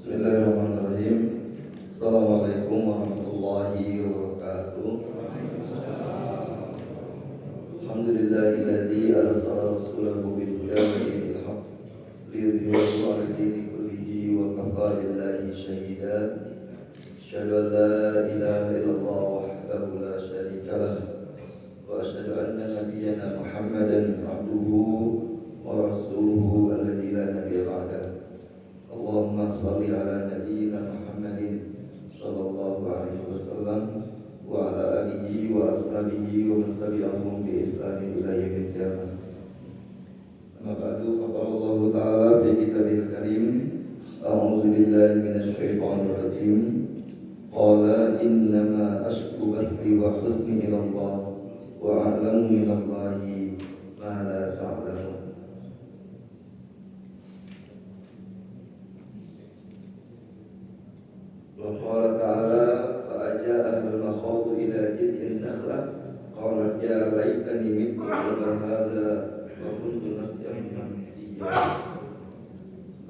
Bismillahirrahmanirrahim. Assalamualaikum warahmatullahi wabarakatuh. Alhamdulillahilladzi arsala rasulahu bil huda wa dinil haqq liyudhhirahu 'ala dini kullihi wa kafaa billahi shahida. Asyhadu an la ilaha illallah wahdahu la syarika lah wa asyhadu anna nabiyyana Muhammadan 'abduhu wa rasuluhu alladzi la nabiyya ba'dahu. Allahumma salli ala nabiyyina Muhammadin sallallahu alaihi wasallam wa ala alihi wa ashabihi wa man tabi'ahum bi ihsanin ila yaumil qiyamah. Amma ba'du, qala Allah ta'ala fi kitabil karim, a'udzu billahi minasy syaithanir rajim. Qala innama ashku bathi wa huzni ila Allah wa a'lamu min Allahi ma la ta'lamun. وقال تعالى فأجاءها المخاض إلى جذع النخلة قالت يا ليتني مت قبل هذا وكنت نسيا منسيا.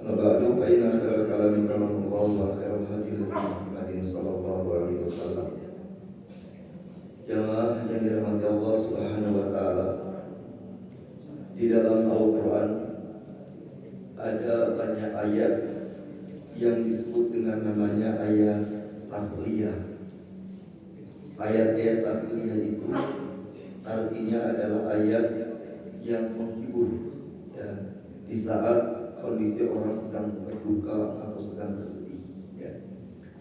أما بعد فإن خير الكلام كلام الله وخير الهدي هدي محمد صلى الله عليه وسلم. Jamaah yang dirahmati Allah Subhanahu wa taala, di dalam Al-Qur'an ada banyak ayat yang disebut dengan namanya ayat tasliyah. Ayat-ayat tasliyah itu artinya adalah ayat yang menghibur, ya, di saat kondisi orang sedang berduka atau sedang bersedih, ya.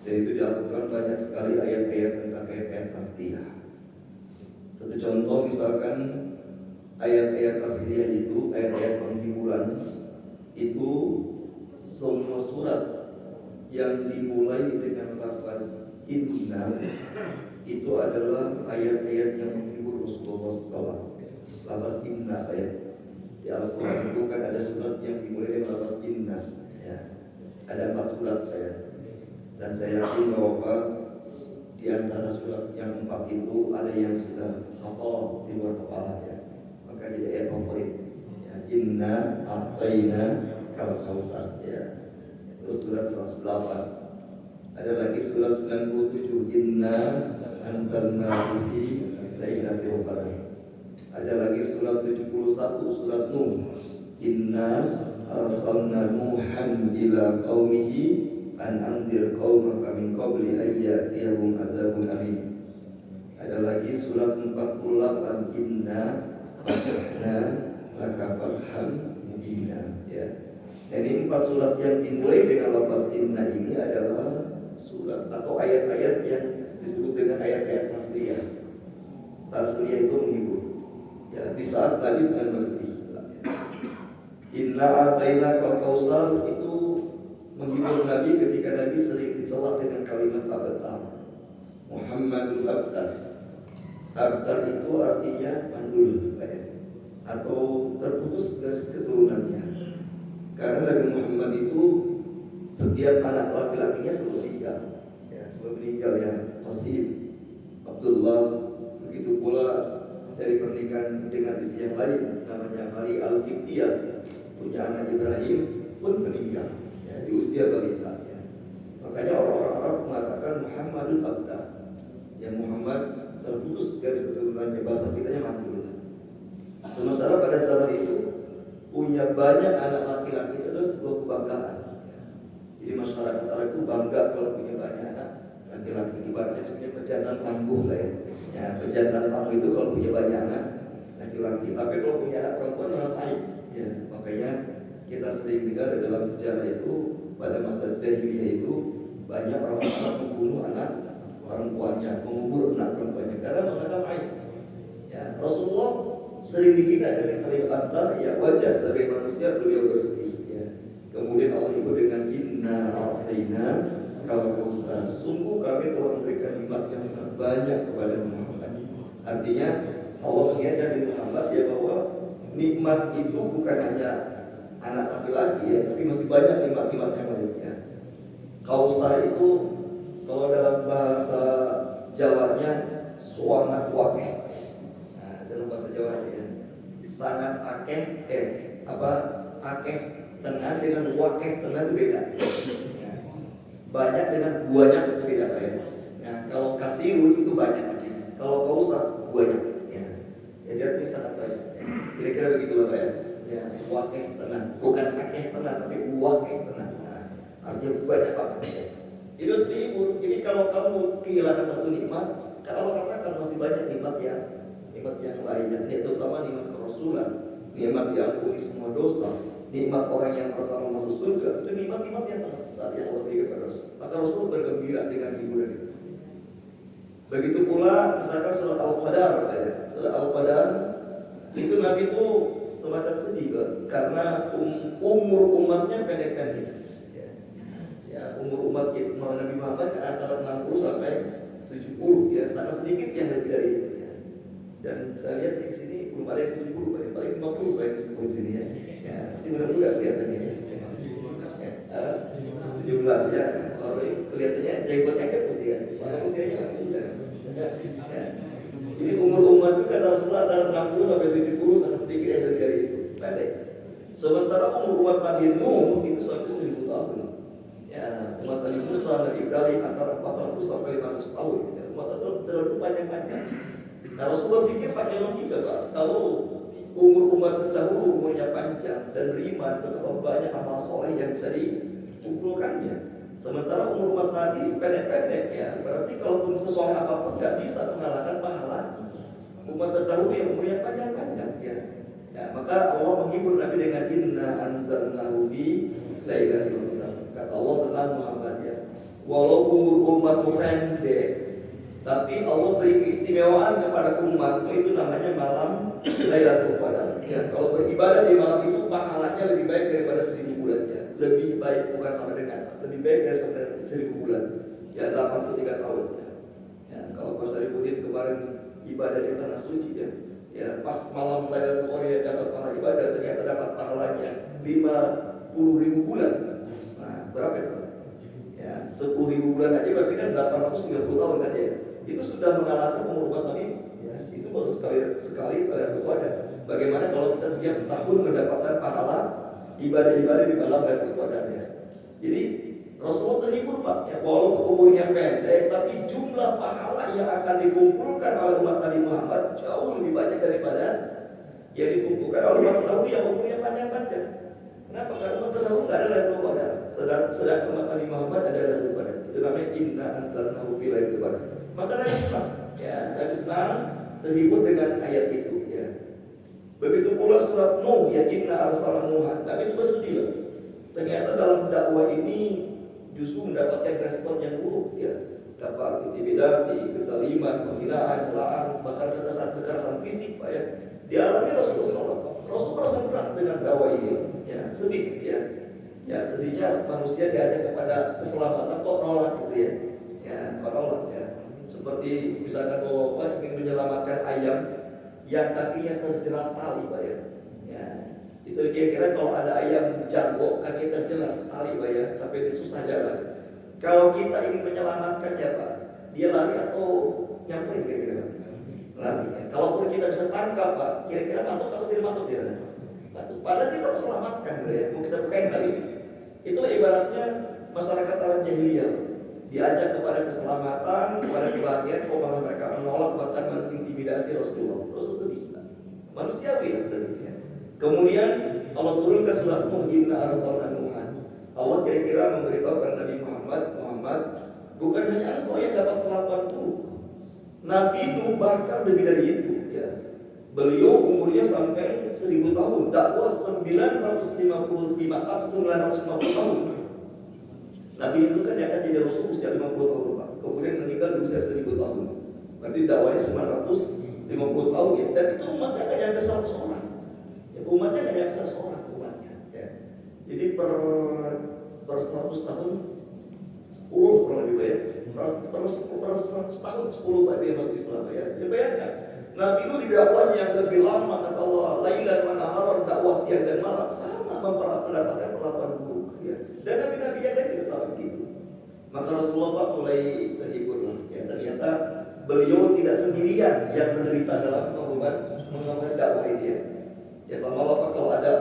Dan itu di Al-Quran banyak sekali ayat-ayat tentang ayat-ayat tasliyah. Satu contoh misalkan ayat-ayat tasliyah itu, ayat-ayat penghiburan itu, semua surat yang dimulai dengan lafaz inna itu adalah ayat-ayat yang menghibur Rasulullah SAW. Lafaz inna, ayat di Al-Quran itu kan ada surat yang dimulai dengan lafaz inna, ya. Ada 4 surat, ya. Dan saya yakin bahwa di antara surat yang 4 itu ada yang sudah hafal di luar kepala, ya. Maka jadi ayat favorit, ya. Inna a'tayna kal kautsar, ya. Surat 108. Ada lagi surat 97, Inna anzalnahu fi lailatul qadar. Ada lagi surat 71, surat Nuh, Inna arsalna Nuhan ila qaumihi an anzir qaumaka min qabli an ya'tiyahum adzabun alim. Ada lagi surat 48, Inna fatahna laka fathan mubina, ya. Jadi 4 surat yang dimulai dengan lafaz inna ini adalah surat atau ayat-ayat yang disebut dengan ayat-ayat tasliyah. Tasliyah itu menghibur, ya, di saat Nabi sedang bersedih. Inna a'tayna kal kautsar itu menghibur Nabi ketika Nabi sering dicela dengan kalimat abtar. Muhammadul abtar. Abtar itu artinya mandul, atau terputus garis keturunannya. Karena Nabi Muhammad itu setiap anak laki-lakinya selalu meninggal, ya, selalu meninggal, ya. Qasim, Abdullah, begitu pula dari pernikahan dengan istri yang lain namanya Mari Al-Qibtiyah, punya anak Ibrahim pun meninggal, ya, di usia balita, ya. Makanya orang-orang Arab mengatakan Muhammadul Abtar, yang Muhammad terputus garis keturunannya, bahasa kitanya mandul. Sementara pada zaman itu punya banyak anak laki-laki itu adalah sebuah kebanggaan. Jadi masyarakat Arab itu bangga kalau punya banyak anak laki-laki. Ibaratnya sebenarnya pejantan tangguh, ya. Ya, pejantan tangguh itu kalau punya banyak anak laki-laki. Tapi kalau punya anak perempuan merasa aib, ya. Makanya kita sering dengar dalam sejarah itu pada masa jahiliyah itu banyak orang Arab membunuh anak perempuannya, mengubur anak perempuannya karena menganggap aib. Ya, Rasulullah sering dihina dengan kalimat abtar, ya, wajar sebagai manusia beliau bersedih, ya. Kemudian Allah hibur dengan inna a'tayna kal kautsar. Sungguh kami telah memberikan nikmat yang sangat banyak kepada Muhammad. Artinya Allah mengingatkan Nabi Muhammad, ya, bahwa nikmat itu bukan hanya anak laki-laki, ya, tapi masih banyak nikmat-nikmat yang lainnya. Kautsar itu kalau dalam bahasa Jawanya sangat wakeh. Dalam bahasa Jawa, ya, sangat akeh, akeh tenan dengan wakeh tenan itu beda, ya. Banyak dengan banyak itu beda Pak ya. Nah, kalau kasirun itu banyak artinya. Kalau kausar banyak ya. Jadi artinya sangat banyak. Ya. Kira-kira begitulah Pak ya. Ya, wakeh tenang, bukan kakeh tenang tapi wakeh tenang. Nah, artinya banyak banget. Ya. Itu sedih. Jadi kalau kamu kehilangan satu nikmat, kan Allah katakan masih banyak nikmat yang lainnya, terutama nikmat kerasulan, nikmat yang ampuni semua dosa, nikmat orang yang pertama masuk surga. Itu nikmat-nikmat yang sangat besar yang Allah berikan kepada Rasul. Maka Rasul bergembira dengan hiburan itu. Begitu pula misalkan surat Al-Qadar, surat Al-Qadar itu Nabi itu semacam sedih karena umur umatnya pendek-pendek. Ya, umur umat Nabi Muhammad antara 60 sampai 70 ya, sangat sedikit yang lebih dari itu ya. Dan saya lihat di sini belum ada yang 70 paling 50 paling semua di sini ya. Ya, masih muda-muda kelihatannya ya. 17 ya. Baru kelihatannya jenggotnya kan putih ya. Padahal usianya masih muda. Ya. Jadi umur umat itu kata Rasulullah antara 60 sampai 70 sangat sedikit yang lebih dari itu. Pendek. Sementara umur umat Nabi Nuh itu sampai 1000 tahun. Ya, umat Nabi Musa, Nabi Ibrahim antara 400 sampai 500 tahun. Ya, umat itu panjang-panjang. Nah, Rasulullah pikir pakai logika Pak. Kalau umur umat terdahulu umurnya panjang dan beriman, betapa banyak amal soleh yang bisa dikumpulkannya. Sementara umur umat Nabi pendek-pendek ya. Berarti kalaupun sesoleh apapun nggak bisa mengalahkan pahala umat terdahulu yang umurnya panjang-panjang ya. Ya, maka Allah menghibur Nabi dengan inna anzalnahu fi lailatul qadar. Kata Allah tentang Muhammad ya, walau umur umat pendek, tapi Allah beri keistimewaan kepada umat itu namanya malam Lailatul Qadar. Ya, kalau beribadah di malam itu pahalanya lebih baik daripada 1000 bulan ya. Lebih baik, bukan sama dengan, lebih baik dari 1000 bulan. Ya, 83 tahun ya. Ya, kalau Pak Syarifuddin kemarin ibadah di tanah suci ya. Ya, pas malam Lailatul Qadar dapat pahala ibadah, ternyata dapat pahalanya 50.000 bulan. Berapa itu? Ya, 10.000 bulan aja berarti kan 830 tahun kan ya. Itu sudah mengalahkan umur umat Nabi. Ya, itu baru sekali Lailatul Qadar. Bagaimana kalau kita tiap tahun mendapatkan pahala ibadah-ibadah di malam Lailatul Qadar ya. Jadi Rasulullah terhibur Pak ya, walaupun umurnya pendek tapi jumlah pahala yang akan dikumpulkan oleh umat Nabi Muhammad jauh lebih banyak daripada yang dikumpulkan oleh umat terdahulu yang umurnya panjang-panjang. Kenapa? Karena umat terdahulu nggak ada Lailatul Qadar. Sedang umat Nabi Muhammad ada Lailatul Qadar. Itu namanya inna anzalnahu fi lailatul qadar. Maka Nabi senang, ya, Nabi senang terhibur dengan ayat itu. Ya. Begitu pula surat Nuh, ya inna arsalna Nuhan. Nabi itu bersedih. Ternyata dalam dakwah ini justru mendapatkan respon yang buruk. Ya. Dapat intimidasi, kesaliman, penghinaan, celaan, bahkan kekerasan fisik, Pak ya. Dialami Rasulullah. Rasul merasa berat dengan dakwah ini. Ya, sedih ya. Ya, sedihnya manusia diajak kepada keselamatan kok nolak gitu ya. Ya, kok nolak ya. Seperti misalkan Bapak ingin menyelamatkan ayam yang kakinya terjerat tali, Pak ya. Ya. Itu kira-kira kalau ada ayam jago kakinya terjerat tali, Pak ya, sampai dia susah jalan. Kalau kita ingin menyelamatkannya, Pak, dia lari atau nyamperin kira-kira, Pak? Lari. Ya. Kalaupun kita bisa tangkap, Pak, kira-kira matuk atau tidak matuk dia? Matuk. Padahal kita selamatkan, ya. Mau kita bukain tali. Itulah ibaratnya masyarakat Arab jahiliyah, diajak kepada keselamatan, kepada kebahagiaan, kok malah mereka menolak bahkan mengintimidasi Rasulullah. Rasul sedih, manusiawi yang sedihnya. Kemudian Allah turunkan surat Nuh, inna arsalna Nuhan. Allah kira-kira memberitahu kepada Nabi Muhammad, bukan hanya engkau yang dapat perlakuan buruk. Nabi Nuh bahkan lebih dari itu, ya. Beliau umurnya sampai 1000 tahun, dakwah 950 tahun. Nabi itu kan akan jadi Rasul usia 50 tahun Pak. Kemudian meninggal di usia 1000 tahun. Berarti dakwahnya 950 tahun ya. Dan itu umatnya hanya nyampe 100 orang. Ya, umatnya hanya nyampe 100 orang umatnya. Ya. Jadi per 100 tahun 10 kurang lebih banyak. Per 100 tahun 10 Pak dia masuk Islam ya. Ya bayangkan. Nabi Nuh di dakwahnya yang lebih lama kata Allah, lailan wa naharan, dakwah siang dan malam sama mendapatkan perlakuan buruk ya. Dan nabi-nabi yang lain juga sama begitu. Maka Rasulullah Pak mulai terhibur ya, ternyata beliau tidak sendirian yang menderita dalam mengemban dakwah ini ya. Ya sama Pak kalau ada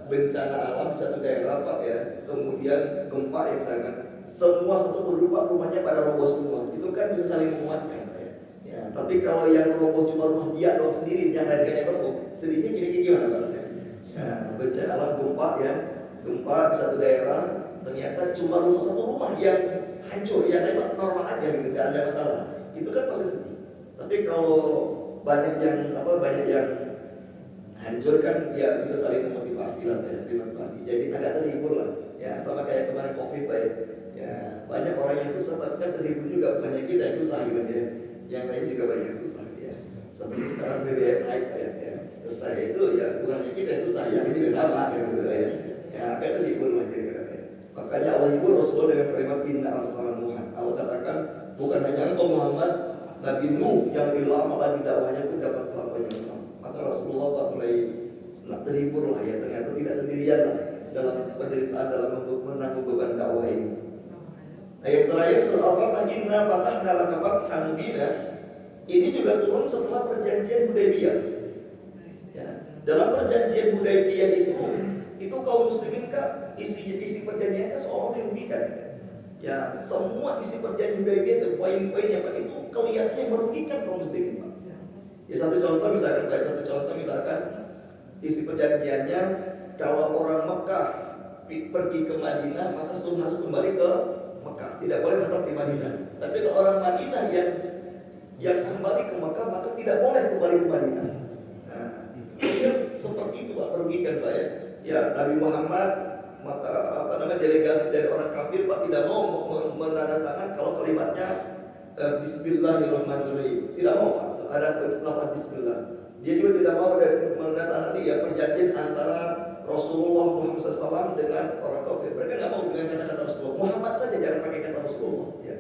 bencana alam di satu daerah Pak ya, kemudian gempa yang sangat semua satu berupa rumahnya pada roboh semua, itu kan bisa saling menguatkan Pak ya. Ya, tapi kalau yang roboh cuma rumah dia doang sendiri, yang lainnya roboh, sedihnya gimana Pak? Ya, bencana alam gempa ya, gempa di satu daerah, ternyata cuma satu rumah yang hancur, yang lain normal aja gitu, nggak ada masalah. Itu kan pasti sedih. Tapi kalau banyak yang hancur kan ya bisa saling memotivasi lah ya, saling motivasi. Jadi agak terhibur lah. Ya sama kayak kemarin COVID Pak ya. Ya banyak orang yang susah tapi kan terhibur juga, bukannya kita yang susah gitu ya. Yang lain juga banyak yang susah ya. Seperti sekarang BBM naik Pak ya. Terus saya itu ya bukannya kita yang susah, yang ini juga sama gitu ya. Ya agak terhibur lah kira-kira ya. Makanya Allah hibur Rasulullah dengan kalimat inna arsalna Nuhan. Allah katakan bukan hanya engkau Muhammad, Nabi Nuh yang lebih lama lagi dakwahnya pun dapat perlakuan yang sama. Maka Rasulullah Pak mulai senang terhibur lah ya, ternyata tidak sendirian lah dalam penderitaan, dalam menanggung beban dakwah ini. Ayat terakhir surah Al-Fatah, inna fatahna laka fathan mubina, ini juga turun setelah perjanjian Hudaybiyah. Ya, dalam perjanjian Hudaybiyah itu kaum muslimin kan isi perjanjiannya seolah dirugikan. Ya, semua isi perjanjian Hudaybiyah itu poin-poinnya Pak itu kelihatannya merugikan kaum muslimin Pak. Ya satu contoh misalkan isi perjanjiannya kalau orang Mekah pergi ke Madinah maka harus kembali ke Mekah, tidak boleh tetap di Madinah. Tapi kalau orang Madinah yang kembali ke Mekah maka tidak boleh kembali ke Madinah. Nah, ini seperti itu Pak, merugikan Pak ya. Ya Nabi Muhammad maka delegasi dari orang kafir Pak tidak mau menandatangan kalau kalimatnya Bismillahirrahmanirrahim, tidak mau Pak. Ada lafaz Bismillah. Dia juga tidak mau menandatangani ya perjanjian antara Rasulullah Muhammad SAW dengan orang kafir. Mereka nggak mau dengan kata-kata Rasulullah. Muhammad saja jangan pakai kata Rasulullah. Ya.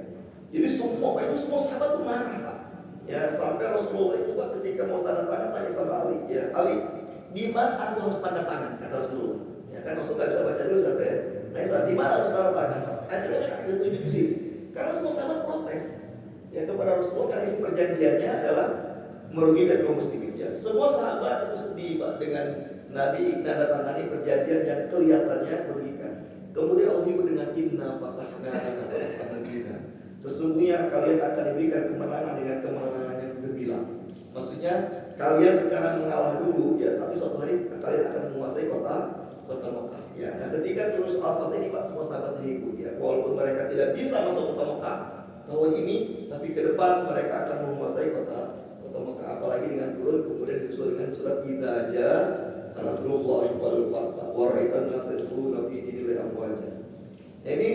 Jadi semua sahabat itu marah Pak. Ya sampai Rasulullah itu Pak ketika mau tanda tangan tanya sama Ali. Ya Ali, di mana aku harus tanda tangan kata Rasulullah. Ya kan Rasul nggak bisa baca dulu sampai. Nah di mana harus tanda tangan Pak? Ada tunjuk di sini. Karena semua sahabat protes. Ya kepada Rasulullah karena isi perjanjiannya adalah merugikan kaum muslimin. Ya. Semua sahabat itu sedih Pak dengan Nabi menandatangani perjanjian yang kelihatannya merugikan. Kemudian Allah hibur dengan inna fatahna laka fathan mubina. Sesungguhnya kalian akan diberikan kemenangan dengan kemenangan yang gemilang. Maksudnya kalian sekarang mengalah dulu ya, tapi suatu hari kalian akan menguasai kota Mekah. Ya. Nah ketika terus Al-Fatih ini Pak semua sahabat terhibur ya, walaupun mereka tidak bisa masuk kota Mekah tahun ini, tapi ke depan mereka akan menguasai kota Mekah, apalagi dengan turun kemudian disusul dengan surat idza jaa nasrullahi wal fath wa ra'aitan nasa yadkhuluna fi dinillahi afwaja. Nah, ini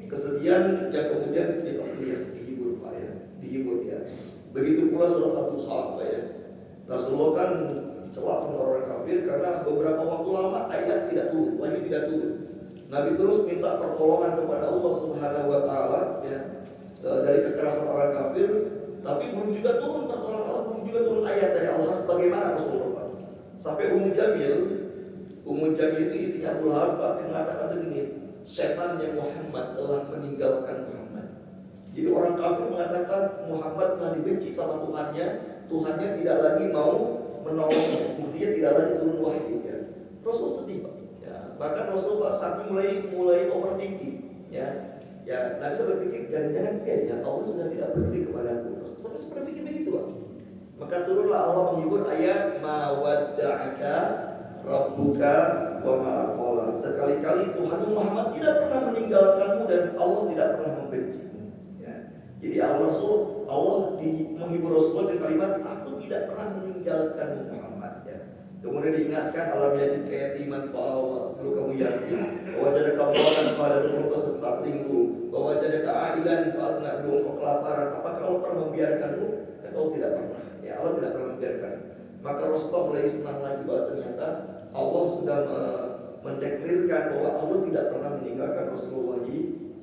kesedihan yang kemudian kita sedih dihibur Pak ya, dihibur ya. Begitu pula surat Al-Duha Pak ya. Rasulullah kan celak sama orang kafir karena beberapa waktu lama ayat tidak turun, wahyu tidak turun. Nabi terus minta pertolongan kepada Allah Subhanahu wa taala ya, dari kekerasan orang kafir, tapi belum juga turun pertolongan Allah, belum juga turun ayat dari Allah. Bagaimana Rasulullah? Sampai Ummu Jamil itu istrinya Abu Lahab yang mengatakan begini, setannya Muhammad telah meninggalkan Muhammad. Jadi orang kafir mengatakan Muhammad telah dibenci sama Tuhannya tidak lagi mau menolong, buktinya tidak lagi turun wahyu ya. Rasul sedih Pak. Ya, bahkan Rasul Pak sampai mulai overthinking ya. Ya, Nabi saya berpikir jangan-jangan ya Allah sudah tidak peduli kepada aku. Sampai berpikir begitu Pak. Maka turunlah Allah menghibur ayat ma wadda'aka rabbuka wa ma qala. Sekali-kali Tuhan Muhammad tidak pernah meninggalkanmu dan Allah tidak pernah membencimu. Ya. Jadi Allah menghibur Rasulullah dengan kalimat aku tidak pernah meninggalkanmu Muhammad ya. Kemudian diingatkan alam yajid kayatiman fa'awa, lalu kamu yakin bahwa wajadaka dhalan fa'adadun kau sesat lingku, bahwa wajadaka ailan fa'adna dun kau kelaparan. Apakah Allah pernah membiarkanmu? Kata Allah tidak pernah. Ya Allah tidak pernah membiarkan. Maka Rasulullah mulai senang lagi bahwa ternyata Allah sudah mendeklirkan bahwa Allah tidak pernah meninggalkan Rasulullah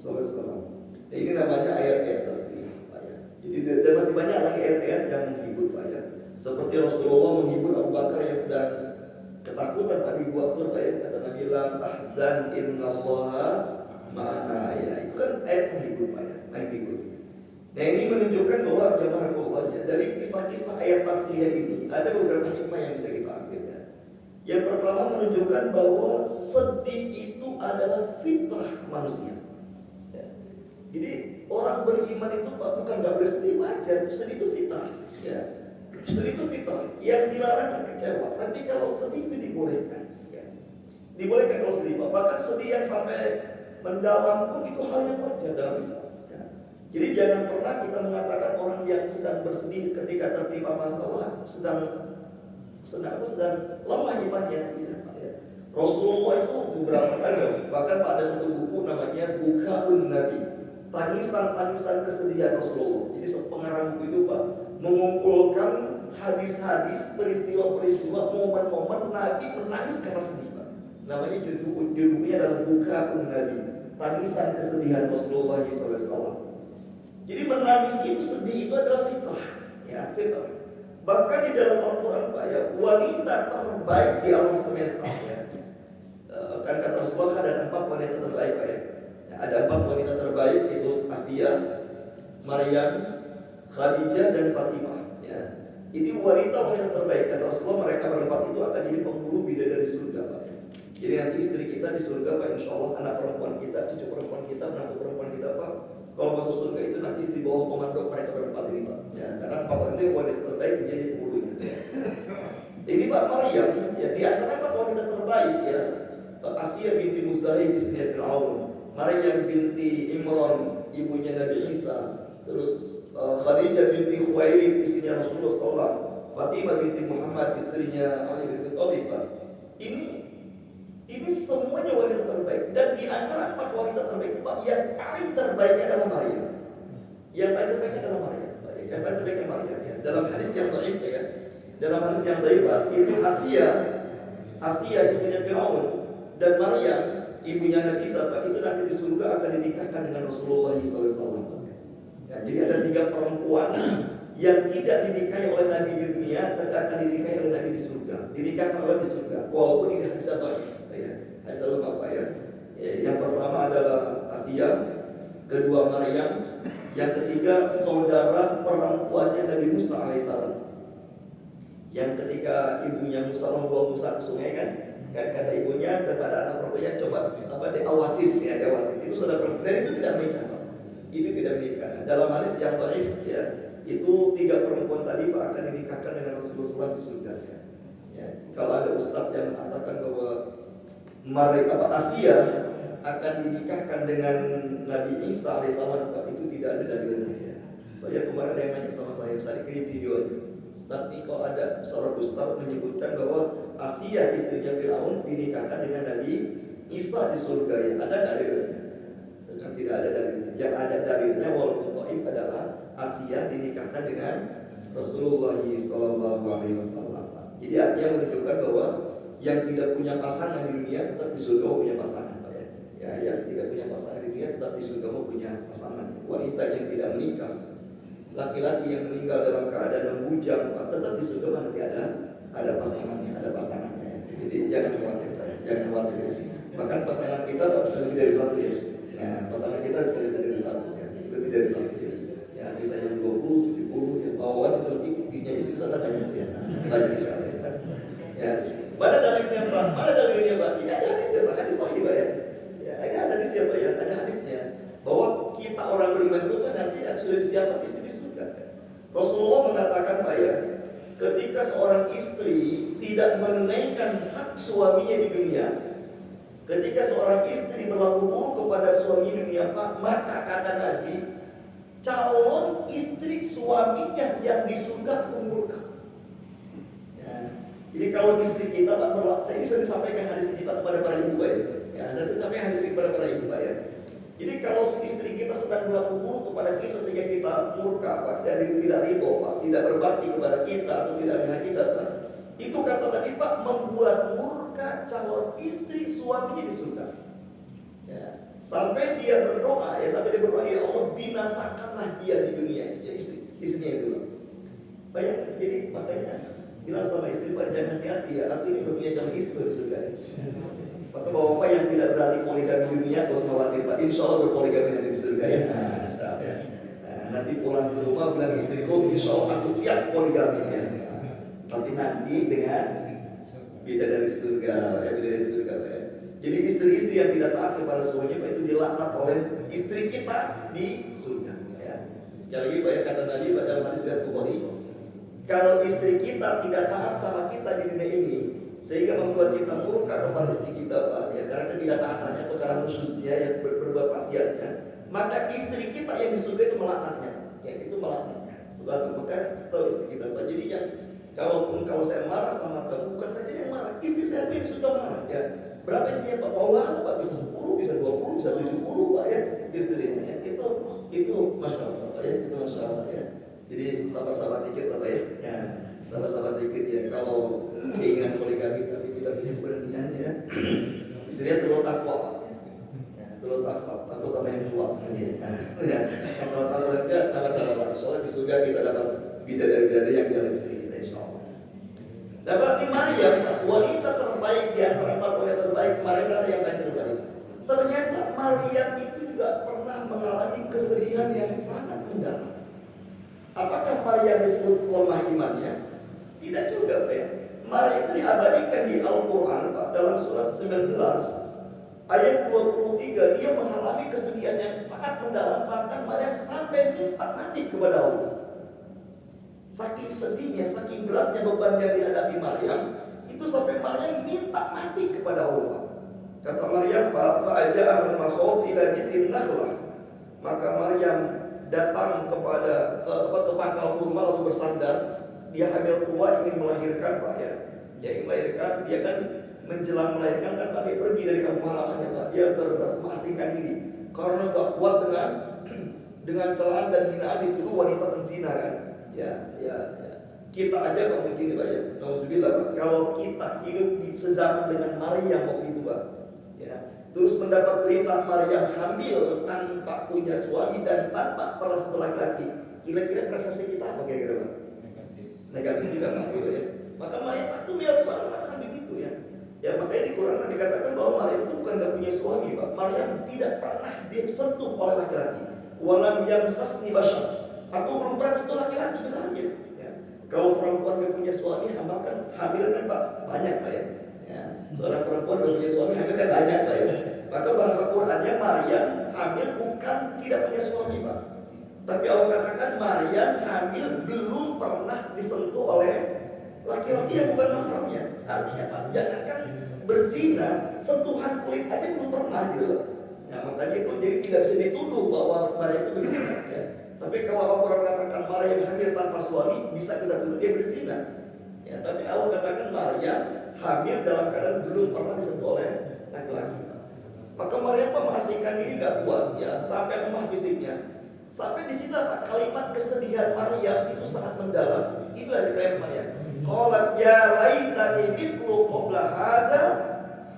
SAW. Nah, ini namanya ayat-ayat tasbih Pak ya. Jadi dan masih banyak lagi ayat-ayat yang menghibur Pak ya. Seperti Rasulullah menghibur Abu Bakar yang sedang ketakutan pada gua surga ya. Kata Nabi la tahzan innallaha ma'ana ya. Itu kan ayat menghibur Pak ya. Menghibur. Nah ini menunjukkan bahwa jemaah Allah dari kisah-kisah ayat tasliyah ini ada beberapa hikmah yang bisa kita ambil ya. Yang pertama menunjukkan bahwa sedih itu adalah fitrah manusia. Ya. Jadi orang beriman itu Pak bukan nggak boleh sedih, wajar. Sedih itu fitrah. Ya. Sedih itu fitrah. Yang dilarang kan kecewa. Tapi kalau sedih itu dibolehkan. Ya. Dibolehkan kalau sedih Pak. Bahkan sedih yang sampai mendalam pun itu hal yang wajar dalam Islam. Ya. Jadi jangan pernah kita mengatakan orang yang sedang bersedih ketika tertimpa masalah sedang lemah imannya, tidak Pak ya. Rasulullah itu beberapa kali, bahkan Pak ada satu buku namanya Bukaun Nabi, tangisan kesedihan Rasulullah. Jadi sepengarang buku itu Pak mengumpulkan hadis-hadis, peristiwa-peristiwa, momen-momen Nabi menangis karena sedih Pak. Namanya judulnya adalah Bukaun Nabi, tangisan kesedihan Rasulullah SAW. Jadi menangis itu, sedih itu adalah fitrah, ya fitrah. Bahkan di dalam Al-Quran Pak ya, wanita terbaik di alam semesta ya. Kan kata Rasulullah ada 4 wanita terbaik Pak ya. Ada 4 wanita terbaik, itu Asia, Maryam, Khadijah dan Fatimah ya. Ini wanita terbaik kata Rasulullah, mereka berempat itu akan jadi penghulu bidadari surga Pak. Jadi nanti istri kita di surga Pak, insya Allah anak perempuan kita, cucu perempuan kita, menantu perempuan kita Pak, kalau masuk surga itu nanti di bawah komando mereka berempat ini Pak ya, karena 4 orang itu wanita terbaik jadi penghulunya ya. Ini Pak Maryam ya, di antara 4 wanita terbaik ya, Pak Asia binti Muzahim istrinya Fir'aun, Maryam binti Imran ibunya Nabi Isa, terus Khadijah binti Khuwailid istrinya Rasulullah SAW, Fatimah binti Muhammad istrinya Ali bin Abi Thalib Pak. Ini semuanya wanita terbaik, dan di antara 4 wanita terbaik itu Pak, yang paling terbaiknya adalah Maryam. Yang paling terbaiknya adalah Maryam. Yang paling terbaiknya Maryam ya. Dalam hadis yang dhaif ya. Dalam hadis yang dhaif Pak, itu Asia istrinya Fir'aun dan Maryam ibunya Nabi Isa Pak, itu nanti di surga akan dinikahkan dengan Rasulullah SAW. Ya, jadi ada 3 perempuan yang tidak dinikahi oleh Nabi di dunia, akan dinikahi oleh Nabi di surga. Dinikahkan oleh di surga. Walaupun ini hadis dhaif ya. Hadis apa ya? Yang pertama adalah Asia, kedua Maryam, yang ketiga saudara perempuannya Nabi Musa alaihissalam. Yang ketika ibunya Musa membawa Musa ke sungai kan kata ibunya kepada anak perempuannya, coba diawasin ya, diawasin. Itu saudara perempuan, dan itu tidak menikah. Itu tidak menikah. Dalam hadis yang dhaif ya, itu 3 perempuan tadi Pak akan dinikahkan dengan Rasulullah di surga ya. Ya, kalau ada ustadz yang mengatakan bahwa Asia akan dinikahkan dengan Nabi Isa alaihissalam Pak, itu tidak ada dalilnya ya. Saya kemarin ada yang nanya sama saya kirim videonya. Ustadz nih, kalau ada seorang ustadz menyebutkan bahwa Asia istrinya Fir'aun dinikahkan dengan Nabi Isa di surga ya, ada dalilnya? Sedang tidak ada dalilnya. Yang ada dalilnya walaupun dhaif adalah Asia dinikahkan dengan Rasulullah SAW. Jadi artinya menunjukkan bahwa yang tidak punya pasangan di dunia tetap di surga punya pasangan Pak ya. Ya, yang tidak punya pasangan di dunia tetap di surga punya pasangan. Wanita yang tidak menikah, laki-laki yang meninggal dalam keadaan membujang Pak, tetap di surga nanti ada pasangannya. Jadi jangan khawatir Pak, jangan khawatir. Bahkan pasangan kita bisa lebih dari 1 ya. Ya, pasangan kita bisa lebih dari 1 ya, lebih dari 1 ya. Ya, misalnya 20, 70, yang bawaan itu lebih punya istri sana tanya ya. Tanya insyaallah ya. Ya. Mana dalilnya Pak? Mana dalilnya Pak? Ini ada hadisnya Pak, hadis sahih Pak ya. Ya, ini ada hadisnya Pak ya, ada hadisnya bahwa kita orang beriman itu kan nanti sudah disiapkan istri di surga. Rasulullah mengatakan Pak ya, ketika seorang istri tidak menunaikan hak suaminya di dunia, ketika seorang istri berlaku buruk kepada suami di dunia Pak, maka kata Nabi, calon istri suaminya yang di surga itu murka. Jadi kalau istri kita Pak berlaku, saya ini sering sampaikan hadis ini Pak kepada para ibu Pak ya. Ya, saya sering sampaikan hadis ini kepada para ibu Pak ya. Jadi kalau istri kita sedang berlaku buruk kepada kita sehingga kita murka Pak, tidak ridho Pak, tidak berbakti kepada kita atau tidak melihat kita Pak, itu kata tadi Pak membuat murka calon istri suaminya di surga. Ya, sampai dia berdoa ya, ya Allah binasakanlah dia di dunia ya, istrinya itu Pak. Bayangkan, jadi makanya bilang sama istri Pak, jangan hati-hati ya, artinya udah punya calon istri di surga ya. Atau bapak yang tidak berani poligami di dunia, gak usah khawatir Pak, insya Allah berpoligami nanti di surga ya. Nanti pulang ke rumah bilang istriku, insya Allah aku siap poligami ya. Tapi nanti dengan beda dari surga ya, beda dari surga ya. Jadi istri-istri yang tidak taat kepada suaminya Pak, itu dilaknat oleh istri kita di surga. Ya. Sekali lagi Pak, ya, kata Nabi dalam hadis riwayat Bukhari, kalau istri kita tidak taat sama kita di dunia ini, sehingga membuat kita murka kepada istri kita Pak, ya, karena ketidaktaatannya atau karena musuhnya yang berbuat maksiatnya, maka istri kita yang di surga itu melaknatnya, ya, itu melaknatnya. Sebab maka setahu istri kita Pak, jadi yang kalau saya marah sama kamu, bukan saja yang marah, istri saya pun sudah marah, ya. Berapa istrinya Pak? Paula Pak, bisa 10, bisa 20, bisa 70 Pak, ya, istrinya, ya. Itu Masya Allah Pak, ya, itu Masya Allah, ya. Jadi sabar-sabar dikit Pak, ya, sabar-sabar dikit, ya. Kalau keinginan poligami tapi tidak punya keberanian, ya, istrinya terlalu takwa Pak, ya, terlalu takwa sama yang tua misalnya, ya. Kalau takwa enggak, sabar-sabar Pak. Soalnya di surga kita dapat bidadari yang jalan istri kita, insya Allah. Dapat di Maryam, wanita terbaik di antara 4 wanita terbaik. Maryam adalah yang paling terbaik. Ternyata Maryam itu juga pernah mengalami kesedihan yang sangat mendalam. Apakah Maryam disebut lemah imannya? Tidak juga Pak, ya. Maryam itu diabadikan di Al-Quran Pak, dalam surat 19 ayat 23, dia mengalami kesedihan yang sangat mendalam. Bahkan Maryam sampai minta mati kepada Allah. Saking sedihnya, saking beratnya beban yang dihadapi Maryam, itu sampai Maryam minta mati kepada Allah. Kata Maryam, fa'aja'ahal makhawd ila jiz'in nakhlah. Maka Maryam datang kepada ke pangkal kurma lalu bersandar. Dia hamil tua, ingin melahirkan Pak, ya. Dia ingin melahirkan, dia kan menjelang melahirkan kan Pak, dia pergi dari kampung halamannya Pak. Dia mengasingkan diri karena gak kuat dengan celaan dan hinaan dituduh wanita penzina kan. Ya. Kita aja Pak mungkin Pak, ya. Nauzubillah Pak. Kalau kita hidup di sezaman dengan Maryam waktu itu Pak, ya. Terus mendapat berita Maryam hamil tanpa punya suami dan tanpa pernah sentuh laki-laki, kira-kira persepsi kita apa kira-kira Pak? Negatif juga pasti Pak, ya. Maka Maryam itu harus mengatakan begitu, ya. Ya makanya di Quran dikatakan bahwa Maryam itu bukan gak punya suami Pak. Maryam tidak pernah disentuh oleh laki-laki. Walam yamsasni bashar. Aku belum pernah sentuh laki-laki bisa hamil. Ya. Kalau perempuan gak punya suami, hamil kan Pak banyak Pak, ya. Ya. Seorang perempuan gak punya suami hamil kan banyak Pak, ya. Maka bahasa Qurannya Maryam hamil bukan tidak punya suami Pak. Tapi Allah katakan Maryam hamil belum pernah disentuh oleh laki-laki yang bukan mahramnya. Artinya Pak, jangankan berzina, sentuhan kulit aja belum pernah gitu. Nah makanya itu jadi tidak bisa dituduh bahwa Maryam itu berzina, ya. Tapi kalau Al-Quran katakan Maryam hamil tanpa suami, bisa kita tuduh dia berzina, ya. Tapi Allah katakan Maryam hamil dalam keadaan belum pernah disentuh oleh laki-laki. Maka Maryam mengasingkan diri gak kuat, ya, sampai lemah fisiknya. Sampai di sini Pak, kalimat kesedihan Maryam itu sangat mendalam. Inilah kalimat Maryam. Qalat ya laitani mithlu qabla hada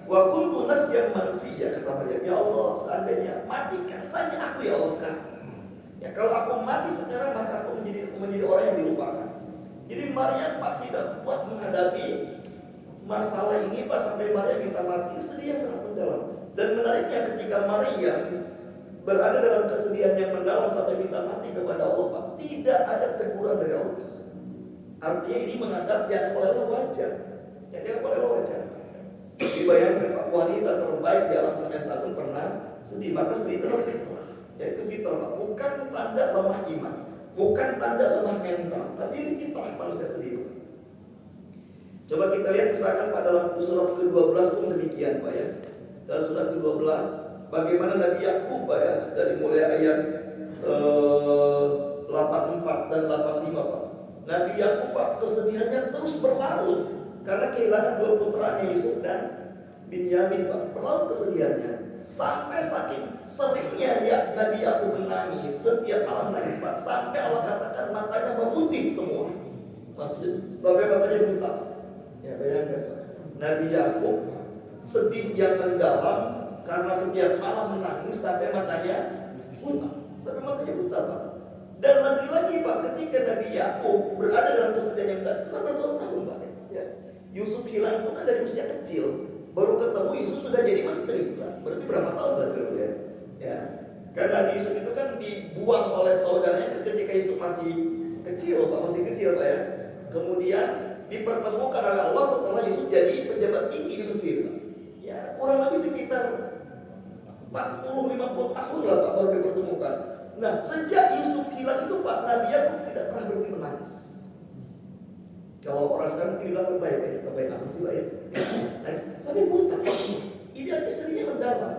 wa kuntu nasyan mansiyya. Kata Maryam, ya Allah, seandainya matikan saja aku ya Allah sekarang. Ya kalau aku mati sekarang maka aku menjadi orang yang dilupakan. Jadi Maryam Pak tidak kuat menghadapi masalah ini Pak, sampai Maryam minta mati. Ini sedih yang sangat mendalam. Dan menariknya ketika Maryam berada dalam kesedihan yang mendalam sampai minta mati kepada Allah Pak, tidak ada teguran dari Allah. Artinya ini menganggap yang oleh wajar. Yang dia oleh wajar. Dibayangkan Pak, wanita terbaik di alam semesta pun pernah sedih. Maka sedih itu adalah fitrah. Yaitu fitrah Pak, bukan tanda lemah iman, bukan tanda lemah mental, tapi ini fitrah manusia sedih Pak. Coba kita lihat misalkan pada dalam surat ke-12 pun demikian Pak, ya. Dalam surat ke-12 bagaimana Nabi Yakub Pak, ya, dari mulai ayat 84 dan 85 Pak. Nabi Yakub Pak kesedihannya terus berlarut karena kehilangan 2 putranya Yusuf dan Binyamin Pak. Berlarut kesedihannya sampai saking seringnya ya Nabi Yakub menangis, setiap malam menangis Pak, sampai Allah katakan matanya memutih semua. Maksudnya sampai matanya buta. Ya bayangkan Pak. Nabi Yakub sedih yang mendalam karena setiap malam menangis sampai matanya buta. Sampai matanya buta Pak. Dan lagi-lagi Pak, ketika Nabi Yakub berada dalam kesedihan yang mendalam, itu kan bertahun-tahun Pak, ya. Yusuf hilang itu kan dari usia kecil. Baru ketemu Yusuf sudah jadi menteri Pak. Berarti berapa tahun berarti ya? Ya. Karena Nabi Yusuf itu kan dibuang oleh saudaranya ketika Yusuf masih kecil Pak, Pak, ya. Kemudian dipertemukan oleh Allah setelah Yusuf jadi pejabat tinggi di Mesir Pak. Ya, kurang lebih sekitar 40-50 tahun lah Pak baru dipertemukan. Nah sejak Yusuf hilang itu Pak, Nabi Yakub tidak pernah berhenti menangis. Kalau orang sekarang bilang lebay apa sih Pak ya? Sampai buta. Ini seninya mendalam.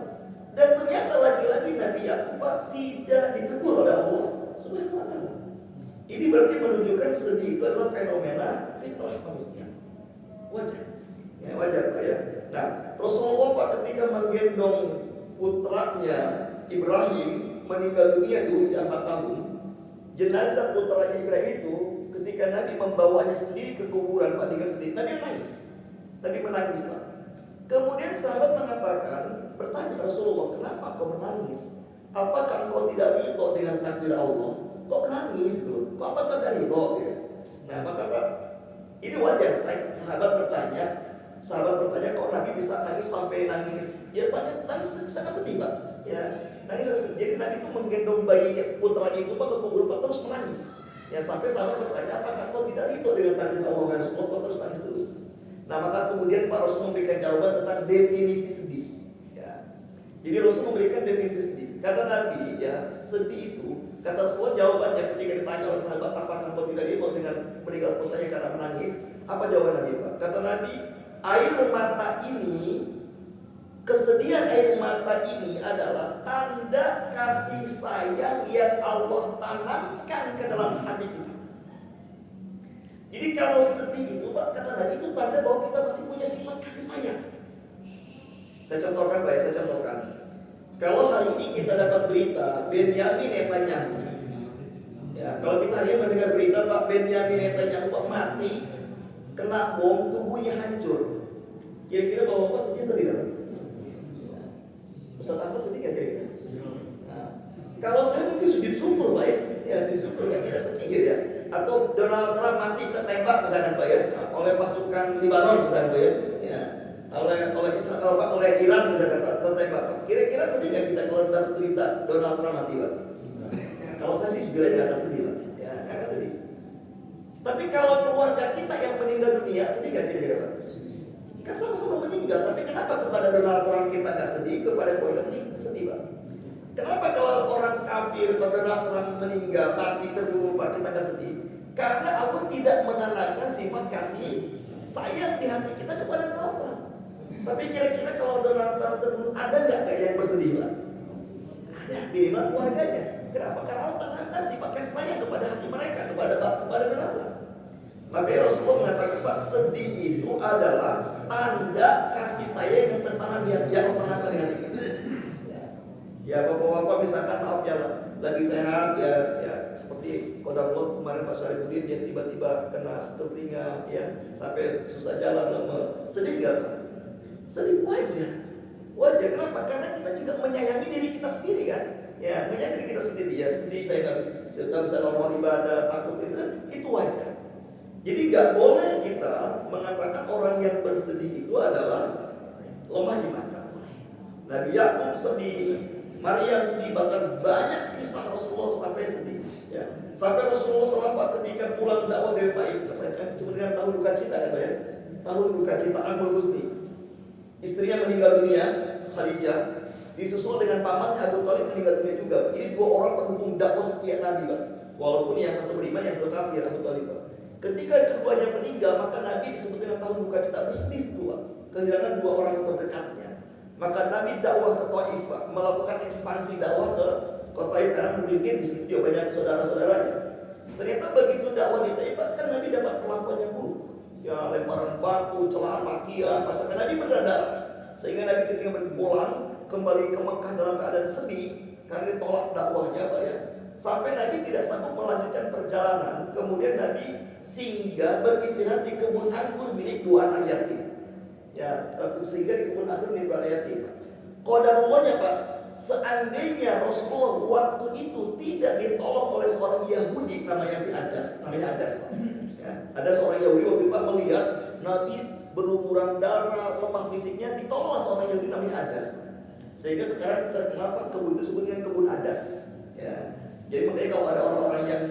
Dan ternyata lagi-lagi Nabi Yakub Pak tidak ditegur oleh Allah Subhanahu wa Ta'ala. Ini berarti menunjukkan sedih itu adalah fenomena fitrah manusia. Wajar. Ya, wajar Pak ya. Nah, Rasulullah Pak ketika menggendong putranya Ibrahim meninggal dunia di usia 4 tahun. Jenazah putranya Ibrahim itu ketika Nabi membawanya sendiri ke kuburan Pak, tinggal sendiri, Nabi menangis. Nabi menangis Pak. Kemudian sahabat mengatakan, bertanya Rasulullah, kenapa kau menangis? Apakah engkau tidak ridho dengan takdir Allah? Kok menangis gitu? Kok apa tidak ridho? Ya? Nah maka Pak, ini wajar. Sahabat bertanya, kok Nabi bisa nangis sampai nangis? Ya saya nangis sangat sedih Pak. Ya nangis sangat sedih. Jadi Nabi itu menggendong bayi putranya itu Pak ke kubur Pak terus menangis. Ya sampai sahabat bertanya, apakah kau tidak ridho dengan takdir Allah? Rasulullah kau terus nangis terus. Nah maka kemudian Pak Rasul memberikan jawaban tentang definisi sedih. Ya. Jadi Rasul memberikan definisi sedih. Kata Nabi ya sedih itu, kata Rasulullah jawabannya ketika ditanya oleh sahabat apakah kau tidak ridho dengan meninggal putranya karena menangis? Apa jawaban Nabi Pak? Kata Nabi, air mata ini, kesedihan air mata ini adalah tanda kasih sayang yang Allah tanamkan ke dalam hati kita. Jadi kalau sedih itu Pak, kata Nabi itu tanda bahwa kita masih punya sifat kasih sayang. Saya contohkan Pak, saya contohkan. Kalau hari ini kita dapat berita Benyamin Netanyahu, ya kalau kita hari ini mendengar berita Pak Benyamin Netanyahu Pak mati, kena bom, tubuhnya hancur. Kira-kira bapak sedih atau tidak? Ustaz apa sedih nggak kira-kira? Nah, kalau saya mungkin sujud syukur Pak ya sujud syukur nggak kira sedih ya. Atau Donald Trump mati tertembak misalkan Pak ya, oleh pasukan Libanon misalkan Pak ya, oleh Israel Pak, oleh Iran misalkan Pak tertembak Pak. Kira-kira sedih nggak kita kalau dapat berita Donald Trump mati Pak? Kalau saya sih jujur aja nggak akan sedih Pak, ya nggak akan sedih. Tapi kalau keluarga kita yang meninggal dunia sedih nggak kira-kira Pak? Kan sama-sama meninggal, tapi kenapa kepada Donald Trump kita nggak sedih, kepada keluarga meninggal sedih Pak? Kenapa kalau orang kafir pada Donald Trump meninggal, mati, terbunuh Pak, kita nggak sedih? Karena Allah tidak menanamkan sifat kasih sayang di hati kita kepada Donald Trump. Tapi kira-kira kalau Donald Trump terbunuh, ada nggak yang bersedih Pak? Ada, minimal keluarganya. Kenapa? Karena Allah tanamkan sifat kasih sayang kepada hati mereka, kepada Donald Trump. Makanya Rasulullah mengatakan Pak, sedih itu adalah tanda kasih sayang yang tertanam yang tertanamkan di hati kita. Ya bapak-bapak misalkan maaf ya lagi sehat ya seperti kodarullah kemarin Pak Syarifudin dia tiba-tiba kena stroke ringan ya sampai susah jalan lemes, sedih gak Pak? Sedih wajar kenapa? Karena kita juga menyayangi diri kita sendiri kan ya, menyayangi diri kita sendiri ya, sedih saya nggak bisa normal ibadah, takut itu wajar. Jadi nggak boleh kita mengatakan orang yang bersedih itu adalah lemah iman, nggak boleh. Nabi Yakub sedih, Maria sedih, bahkan banyak kisah Rasulullah sampai sedih. Ya. Sampai Rasulullah SAW ketika pulang dakwah dari Taif, sebenarnya tahun duka cita ya, tahun duka cita Amul Husni. Istrinya meninggal dunia, Khadijah, disusul dengan pamannya Abu Thalib meninggal dunia juga. Ini dua orang pendukung dakwah setia Nabi, Pak. Walaupun yang satu beriman, yang satu kafir, Abu Thalib, Pak. Ketika keduanya meninggal, maka Nabi disebut dengan tahun duka cita, bersedih tua, kehilangan dua orang terdekatnya. Maka Nabi dakwah ke Taif, Pak, melakukan ekspansi dakwah ke Taif karena mungkin di situ juga banyak saudara-saudaranya. Ternyata begitu dakwah di Taif, kan Nabi dapat perlakuan yang buruk. Ya, lemparan batu, celaan, makian, sampai Nabi berdarah. Sehingga Nabi ketika pulang kembali ke Mekah dalam keadaan sedih karena ditolak dakwahnya, Pak ya. Sampai Nabi tidak sanggup melanjutkan perjalanan. Kemudian Nabi singgah beristirahat di kebun anggur milik dua anak yatim. Ya, sehingga di kebun anggur milik dua anak yatim. Qadarullahnya Pak, seandainya Rasulullah waktu itu tidak ditolong oleh seorang Yahudi namanya Adas, Pak. Ya, ada seorang Yahudi waktu itu Pak melihat Nabi berlumuran darah, lemah fisiknya, ditolonglah seorang Yahudi namanya Adas. Sehingga sekarang terkenal Pak kebun itu disebut dengan kebun Adas. Ya. Jadi makanya kalau ada orang-orang yang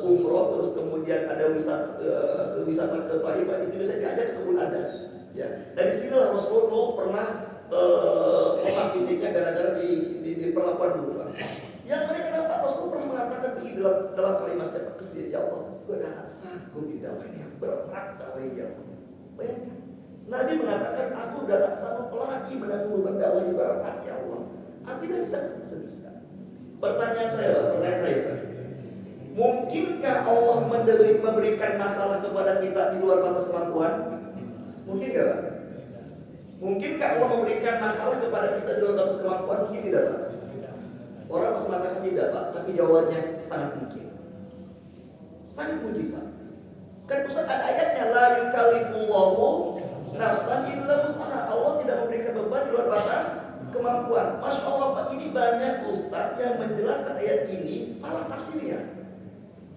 umroh terus kemudian ada wisata ke Taif itu bisa diajak ke kebun Adas. Ya. Dan di sini Rasulullah pernah lemah fisiknya gara-gara di perlakuan dulu Pak. Yang mereka dapat Rasul pernah mengatakan begini dalam kalimatnya Pak kesedihan, ya Allah, gue gak sanggup di dakwah ini yang berat dakwah ya Allah. Bayangkan, Nabi mengatakan aku udah gak sanggup lagi menanggung beban dakwah ini berat ya Allah. Artinya bisa sedih. Pertanyaan saya Pak, mungkinkah Allah memberikan masalah kepada kita di luar batas kemampuan? Mungkin gak Pak? Mungkinkah Allah memberikan masalah kepada kita di luar batas kemampuan? Mungkin tidak Pak. Orang pasti mengatakan tidak Pak, tapi jawabannya sangat mungkin. Sangat mungkin Pak. Kan Ustaz ada ayatnya, la yukallifullahu nafsan illa wus'aha. Allah tidak memberikan beban di luar batas kemampuan. Masya Allah Pak, ini banyak Ustaz yang menjelaskan ayat ini salah tafsirnya.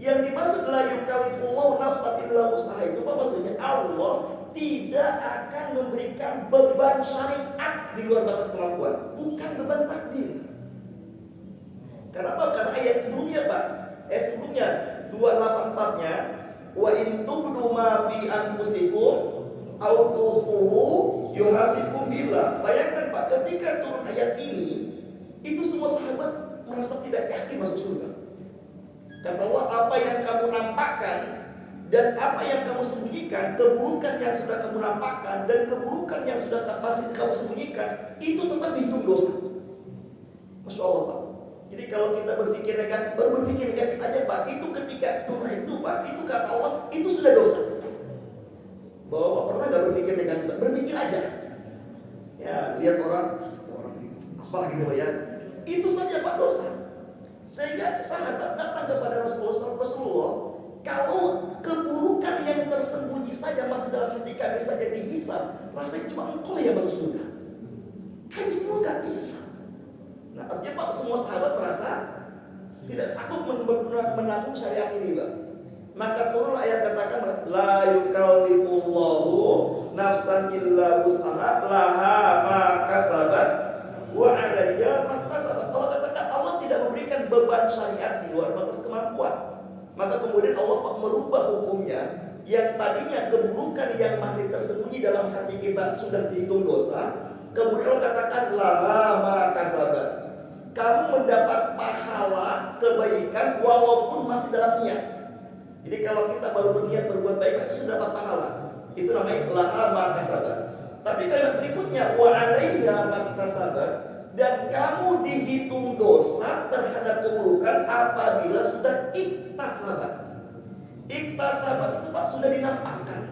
Yang dimaksud la yukallifullahu nafsan illa wus'aha itu Pak, maksudnya Allah tidak akan memberikan beban syariat di luar batas kemampuan, bukan beban takdir. Kenapa? Karena ayat sebelumnya Pak, sebelumnya 284-nya, wa in tubdu ma fi anfusikum aw tufuhu yuhasibukum billah. Bayangkan Pak, ketika turun ayat ini, itu semua sahabat merasa tidak yakin masuk surga. Kata Allah, apa yang kamu nampakkan dan apa yang kamu sembunyikan, keburukan yang sudah kamu nampakkan dan keburukan yang sudah masih kamu sembunyikan, itu tetap dihitung dosa. Masya Allah Pak. Jadi kalau kita berpikir negatif, baru berpikir negatif aja Pak, itu ketika turun itu Pak, itu kata Allah, itu sudah dosa. Bahwa pernah gak berpikir negatif Pak? Berpikir aja. Ya, lihat orang apalagi gitu Pak ya. Itu saja Pak dosa. Sehingga sahabat datang kepada Rasulullah, kalau keburukan yang tersembunyi saja masih dalam hati kami saja dihisab, rasanya cuma engkau yang masuk surga. Kami semua gak bisa. Nah artinya Pak, semua sahabat merasa tidak sanggup menanggung syariat ini Pak. Maka turun ayat katakan, la yukallifullahu nafsan illa wus'aha laha ma kasabat wa 'alayha ma kasabat. Allah katakan Allah tidak memberikan beban syariat di luar batas kemampuan. Maka kemudian Allah merubah hukumnya, yang tadinya keburukan yang masih tersembunyi dalam hati kita sudah dihitung dosa, kemudian Allah katakan laha ma kasabat. Kamu mendapat pahala kebaikan walaupun masih dalam niat. Jadi kalau kita baru berniat berbuat baik, itu sudah dapat pahala. Itu namanya laha ma kasabat. Tapi kalimat berikutnya wa 'alaiha ma kasabat, dan kamu dihitung dosa terhadap keburukan apabila sudah iktasabat. Iktasabat itu Pak sudah dinampakkan.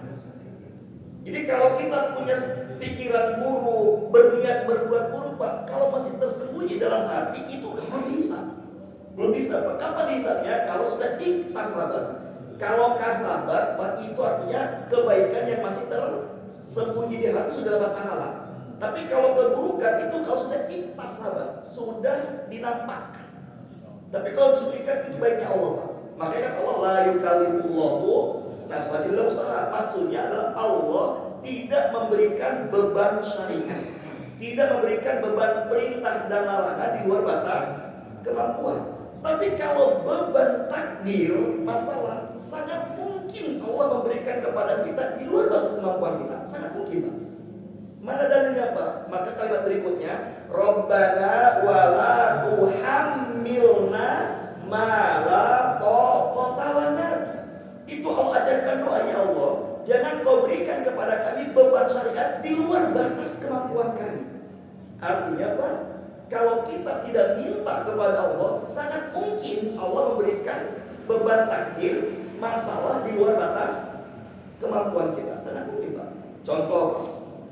Jadi kalau kita punya pikiran buruk, berniat berbuat buruk Pak, kalau masih tersembunyi dalam hati itu belum bisa. Belum bisa Pak. Kapan dihisabnya? Kalau sudah iktasabat. Kalau kasabat Pak, itu artinya kebaikan yang masih tersembunyi di hati sudah dapat pahala. Tapi kalau keburukan itu kalau sudah iktasabat, sudah dinampakkan. Tapi kalau disebutkan itu baiknya Allah Pak. Makanya kata Allah la yukallifullahu nafsan illa wus'aha. Maksudnya adalah Allah tidak memberikan beban syariat, tidak memberikan beban perintah dan larangan di luar batas kemampuan. Tapi kalau beban takdir, masalah, sangat mungkin Allah memberikan kepada kita di luar batas kemampuan kita. Sangat mungkin Pak. Mana dalilnya Pak? Maka kalimat berikutnya, Rabbana wala tuhammilna ma la taqata lana. Itu Allah ajarkan doa, ya Allah, jangan kau berikan kepada kami beban syariat di luar batas kemampuan kami. Artinya Pak, kalau kita tidak minta kepada Allah, sangat mungkin Allah memberikan beban takdir, masalah di luar batas kemampuan kita. Sangat mungkin Pak. Contoh Pak,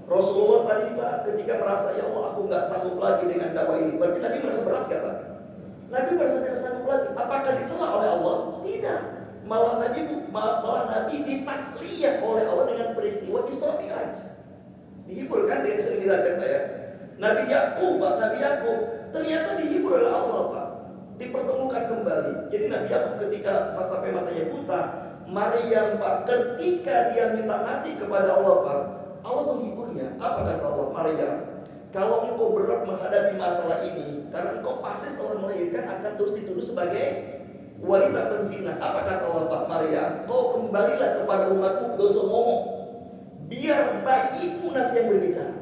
Rasulullah tadi Pak, ketika merasa ya Allah aku gak sanggup lagi dengan dakwah ini, berarti Nabi merasa berat gak Pak? Nabi merasa tidak sanggup lagi. Apakah dicela oleh Allah? Tidak. Malah Nabi ditasliyah oleh Allah dengan peristiwa Isra Mi'raj. Dihibur kan, dia sering dirasakan Pak ya. Nabi Yakub ternyata dihibur oleh Allah Pak, dipertemukan kembali. Jadi Nabi Yakub ketika sampai matanya buta, Maryam Pak, ketika dia minta mati kepada Allah Pak, Allah menghiburnya. Apa kata Allah? Maryam, kalau engkau berat menghadapi masalah ini, karena engkau pasti setelah melahirkan akan terus dituduh sebagai wanita penzina. Apa kata Allah Pak? Maryam, kau kembalilah kepada umatmu, dosa ngomong, biar bayimu nanti yang berbicara.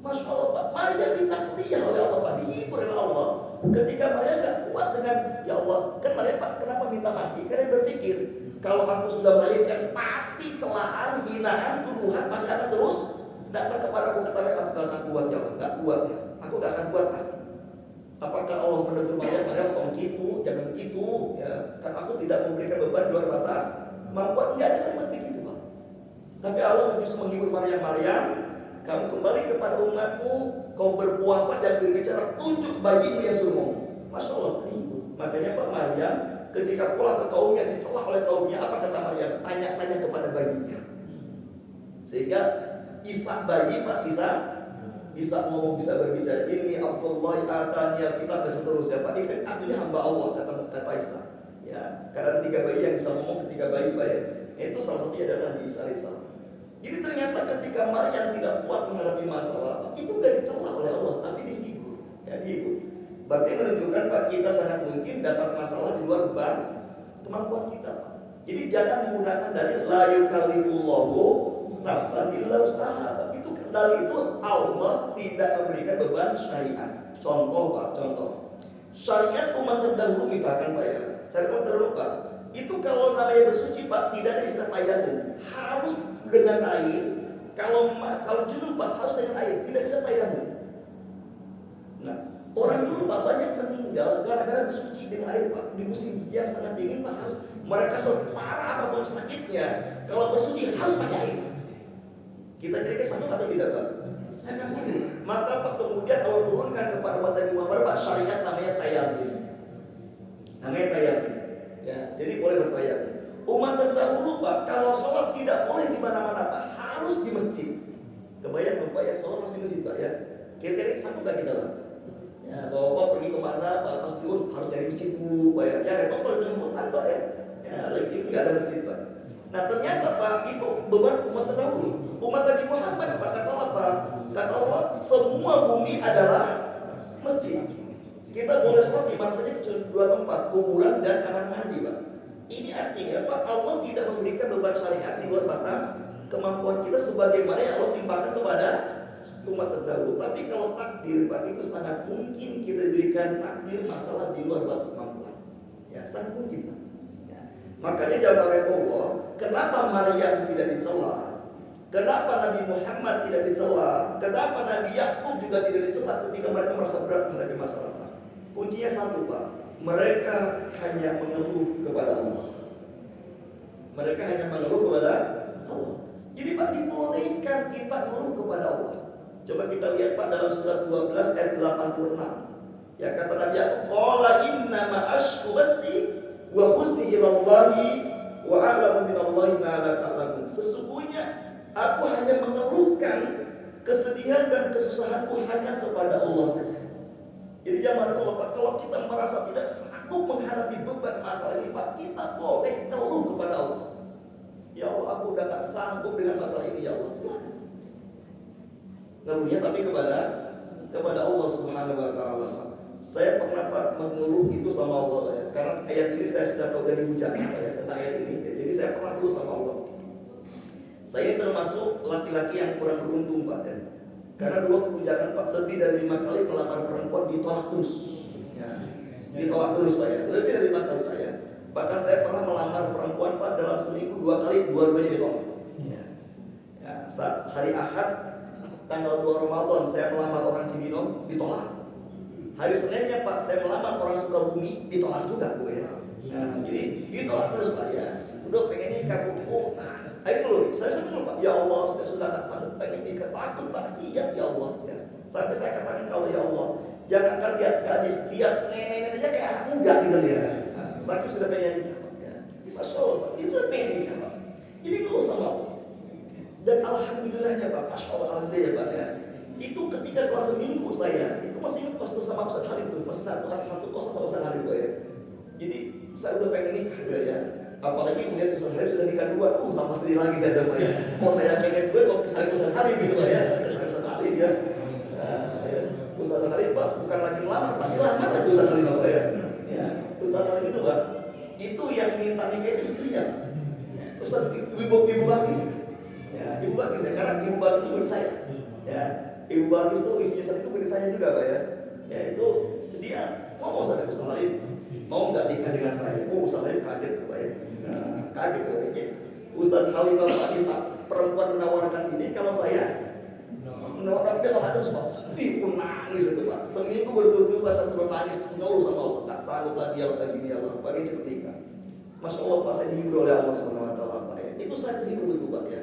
Masya Allah Pak, Maryam ditasriyah oleh Allah Pak, dihibur oleh Allah. Ketika Maryam gak kuat dengan, ya Allah, kan Maryam Pak kenapa minta mati? Karena dia berpikir, kalau aku sudah melahirkan, pasti celaan, hinaan, tuduhan pasti akan terus datang kepada aku. Kata Maryam, aku gak akan kuat ya Allah, gak kuat ya, aku gak akan kuat pasti. Apakah Allah menegur Maryam, Maryam tolong gitu, jangan begitu, ya kan aku tidak memberikan beban luar batas kemampuan, nggak ada kalimat begitu Pak. Tapi Allah justru menghibur Maryam, kamu kembali kepada umatmu, kau berpuasa dan berbicara, tunjuk bayimu yang suruh ngomong. Masya Allah, terhibur. Makanya Pak Maryam ketika pulang ke kaumnya, dicela oleh kaumnya, apa kata Maryam? Tanya saja kepada bayinya. Sehingga Isa bayi Pak bisa ngomong, bisa berbicara. Ini Abdullah atani alkitab dan seterusnya. Pak, aku ini hamba Allah, kata Isa. Ya, karena ada 3 bayi yang bisa ngomong, ketiga bayi Pak ya. Itu salah satunya adalah Nabi Isa AS. Jadi ternyata ketika Maryam tidak kuat menghadapi masalah, itu gak dicela oleh Allah, tapi dihibur. Ya, dihibur. Berarti menunjukkan Pak, kita sangat mungkin dapat masalah di luar beban kemampuan kita Pak. Jadi jangan menggunakan dalil la yukallifullahu nafsan illa usaha. Itu dalil itu Allah tidak memberikan beban syariat. Contoh Pak, contoh. Syariat umat terdahulu misalkan Pak ya. Syariat umat terdahulu Pak, itu kalau namanya bersuci Pak, tidak ada istilah tayamum. Harus dengan air. Kalau junub Pak, harus dengan air, tidak bisa tayamum. Nah, orang dulu Pak banyak meninggal gara-gara bersuci dengan air Pak. Di musim yang sangat dingin Pak, harus mereka separah apapun sakitnya, kalau bersuci harus pakai air. Kita kira-kira sama atau tidak Pak? Akan sakit. Maka Pak kemudian kalau turunkan kepada umat Nabi Muhammad Pak, syariat namanya tayamum. Namanya tayamum. Ya, jadi boleh bertayamum. Umat terdahulu Pak, kalau sholat tidak boleh di mana-mana Pak, harus di masjid. Kebayang Pak ya, sholat harus di masjid Pak ya. Kira-kira sanggup gak kita Pak? Ya, bapak pergi kemana Pak, pas tidur harus dari masjid dulu Pak ya. Ya repot kalau di hutan Pak ya. Ya lagi nggak ada masjid Pak. Nah ternyata Pak, itu beban umat terdahulu. Umat Nabi Muhammad Pak, kata Allah Pak, kata Allah semua bumi adalah masjid. Kita boleh sholat di mana saja kecuali 2 tempat, kuburan dan kamar mandi Pak. Ini artinya Pak, Allah tidak memberikan beban syariat di luar batas kemampuan kita sebagaimana yang Allah timpakan kepada umat terdahulu. Tapi kalau takdir Pak, itu sangat mungkin kita diberikan takdir masalah di luar batas kemampuan. Ya, sangat mungkin Pak. Ya. Makanya jawaban Allah, kenapa Maryam tidak dicela? Kenapa Nabi Muhammad tidak dicela? Kenapa Nabi Yakub juga tidak dicela ketika mereka merasa berat menghadapi masalah Pak? Kuncinya satu Pak, mereka hanya mengeluh kepada Allah. Mereka hanya mengeluh kepada Allah. Jadi Pak, dibolehkan kita mengeluh kepada Allah. Coba kita lihat Pak dalam surat 12 ayat 86. Ya kata Nabi Yakub, qala inna ma ashku bathi wa husni ilallahi wa a'lamu minallahi ma la ta'lamun. Sesungguhnya aku hanya mengeluhkan kesedihan dan kesusahanku hanya kepada Allah saja. Jadi jangan kalau Pak, kalau kita merasa tidak sanggup menghadapi beban masalah ini Pak, kita boleh ngeluh kepada Allah. Ya Allah, aku udah gak sanggup dengan masalah ini ya Allah. Silakan. Ngeluhnya tapi kepada Allah Subhanahu wa taala. Saya pernah Pak mengeluh itu sama Allah ya. Karena ayat ini saya sudah tahu dari Bujana ya, tentang ayat ini. Ya. Jadi saya pernah mengeluh sama Allah. Saya termasuk laki-laki yang kurang beruntung Pak kan. Karena dulu waktu bujangan Pak lebih dari 5 kali melamar perempuan ditolak terus. Ya. Ditolak terus Pak ya. Lebih dari 5 kali Pak ya. Bahkan saya pernah melamar perempuan Pak dalam seminggu 2 kali, dua-duanya ditolak. Ya. Ya. Saat hari Ahad tanggal 2 Ramadan saya melamar orang Cibinong, ditolak. Hari Seninnya Pak saya melamar orang Sukabumi, ditolak juga tuh ya. Nah, jadi ditolak terus Pak ya. Udah pengen nikah, ayo dulu, saya sebelum Pak, ya Allah sudah tak sanggup pengen nikah, takut Pak, siap ya Allah. Ya. Sampai saya katakan kalau ya Allah, jangan kan lihat gadis, lihat nenek-neneknya kayak anak muda gitu ya. Sakit sudah pengen nikah Pak. Ya. Masya Allah Pak, itu sudah pengen nikah Pak. Jadi kalau sama Allah. Dan alhamdulillahnya Pak, Masya Allah alhamdulillah Pak ya. Itu ketika setelah seminggu saya, itu masih ingat kos itu sama Ustaz Halim tuh, masih satu kos sama Ustaz Halim Pak ya. Jadi saya udah pengen nikah ya. Apalagi melihat Ustaz Halim sudah nikah duluan, tambah sedih lagi saya dong ya. Kok saya pengen gue kok kesan Ustaz Halim gitu Pak ya, kesan Ustaz Halim ya. Nah, ya. Ustaz Halim Pak bukan lagi melamar, Pak dilamar lagi Ustaz Halim Pak ya. Ya, Ustaz Halim itu Pak, itu yang minta nikah itu istrinya Pak. Ustaz ibu Bakis, ya ibu Bakis ya, karena ibu Bakis itu saya. Ya, Ibu Balkis itu isinya saat itu beri saya juga Pak ya. Ya itu dia mau saya Ustaz Halim, mau nggak nikah dengan saya? Ustaz Halim kaget Pak ya. Nah, kaget Pak ya. Ustaz Halim Bapak kita perempuan menawarkan ini, kalau saya menawarkan dia harus Pak, sedih pun nangis itu Pak. Seminggu berturut-turut pas turun nangis mengeluh sama Allah, tak sanggup lagi ya Allah, gini ya Allah, pagi cepat nikah. Masya Allah Pak, saya dihibur oleh Allah SWT Pak ya. Itu saya terhibur betul Pak ya.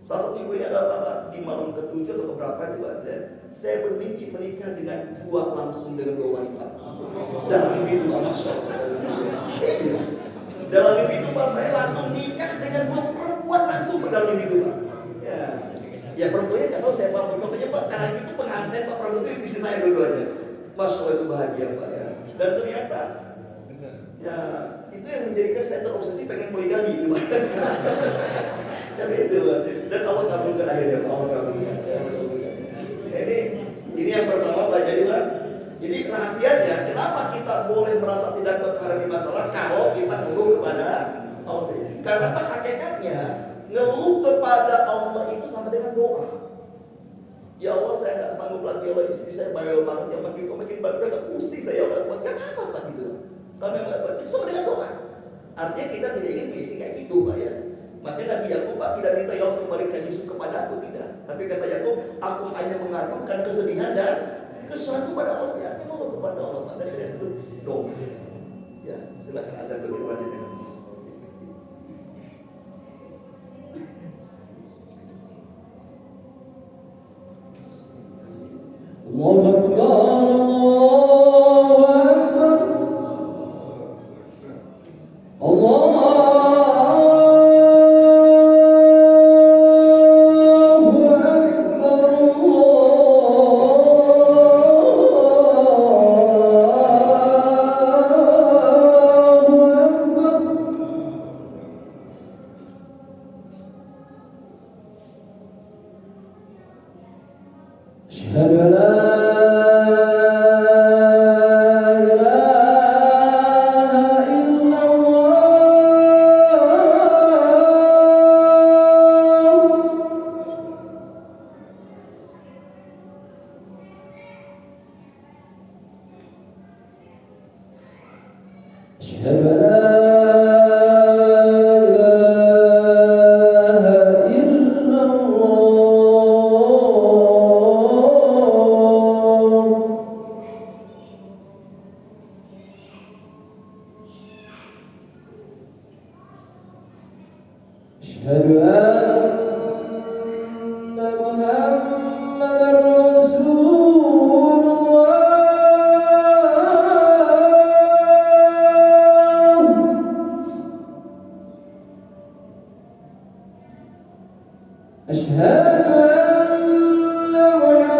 Salah satu hiburnya adalah Pak, di malam ke-7 atau keberapa itu Pak ya, saya bermimpi menikah dengan langsung dengan dua wanita. Dalam mimpi itu Pak, Masya Allah. Dalam mimpi itu Pak, saya langsung nikah dengan dua perempuan langsung Pak, dalam mimpi itu Pak. Ya perempuannya nggak tahu siapa, pokoknya Pak, karena itu pengantin Pak Prabowo itu istri saya dua-duanya. Masya Allah itu bahagia Pak ya. Dan ternyata ya itu yang menjadikan saya terobsesi pengen poligami itu Pak. Tapi itu Pak. Dan Allah kabulkan akhirnya, Allah kabulkan. Ini yang pertama Pak. Jadi Pak, jadi rahasianya kenapa kita boleh merasa tidak menghadapi masalah kalau kita ngeluh kepada Allah. Karena Pak, hakikatnya ngeluh kepada Allah itu sama dengan doa. Ya Allah, saya nggak sanggup lagi, ya Allah, istri saya bawel banget, ya makin baru udah pusing saya, ya Allah, buatkan apa Pak gitu? Kalau memang itu sama dengan doa. Artinya kita tidak ingin puisi kayak gitu Pak ya. Makanya Nabi Yakub Pak tidak minta ya Allah kembalikan Yusuf kepada aku, tidak. Tapi kata Yakub, aku hanya mengadukan kesedihan dan kesusahan kepada Allah. Saya artinya mau kepada Allah, maka tidak itu doa. Ya, silakan azan dulu lanjutkan. الله أكبر أشهد أن لا أشهد أن محمدا رسول الله أشهد أن محمدا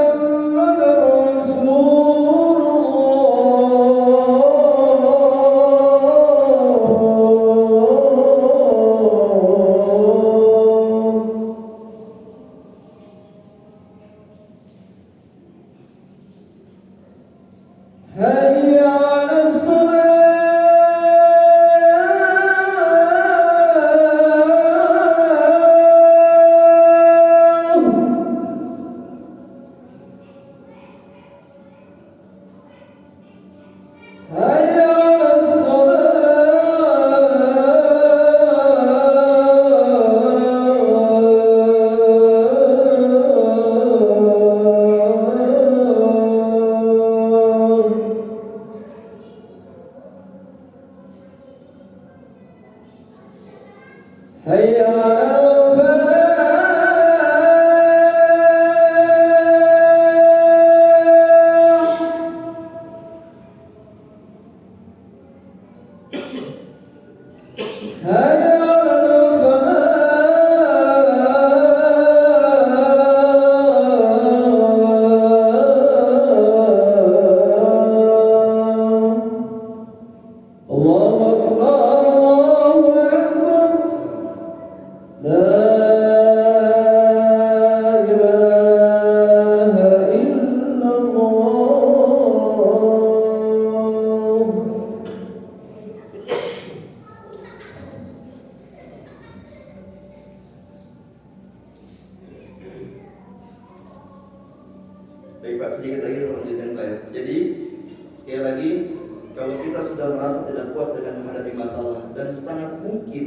حي على الصلاة Baik Pak, sedikit lagi saya lanjutkan Pak ya. Jadi sekali lagi, kalau kita sudah merasa tidak kuat dengan menghadapi masalah, dan sangat mungkin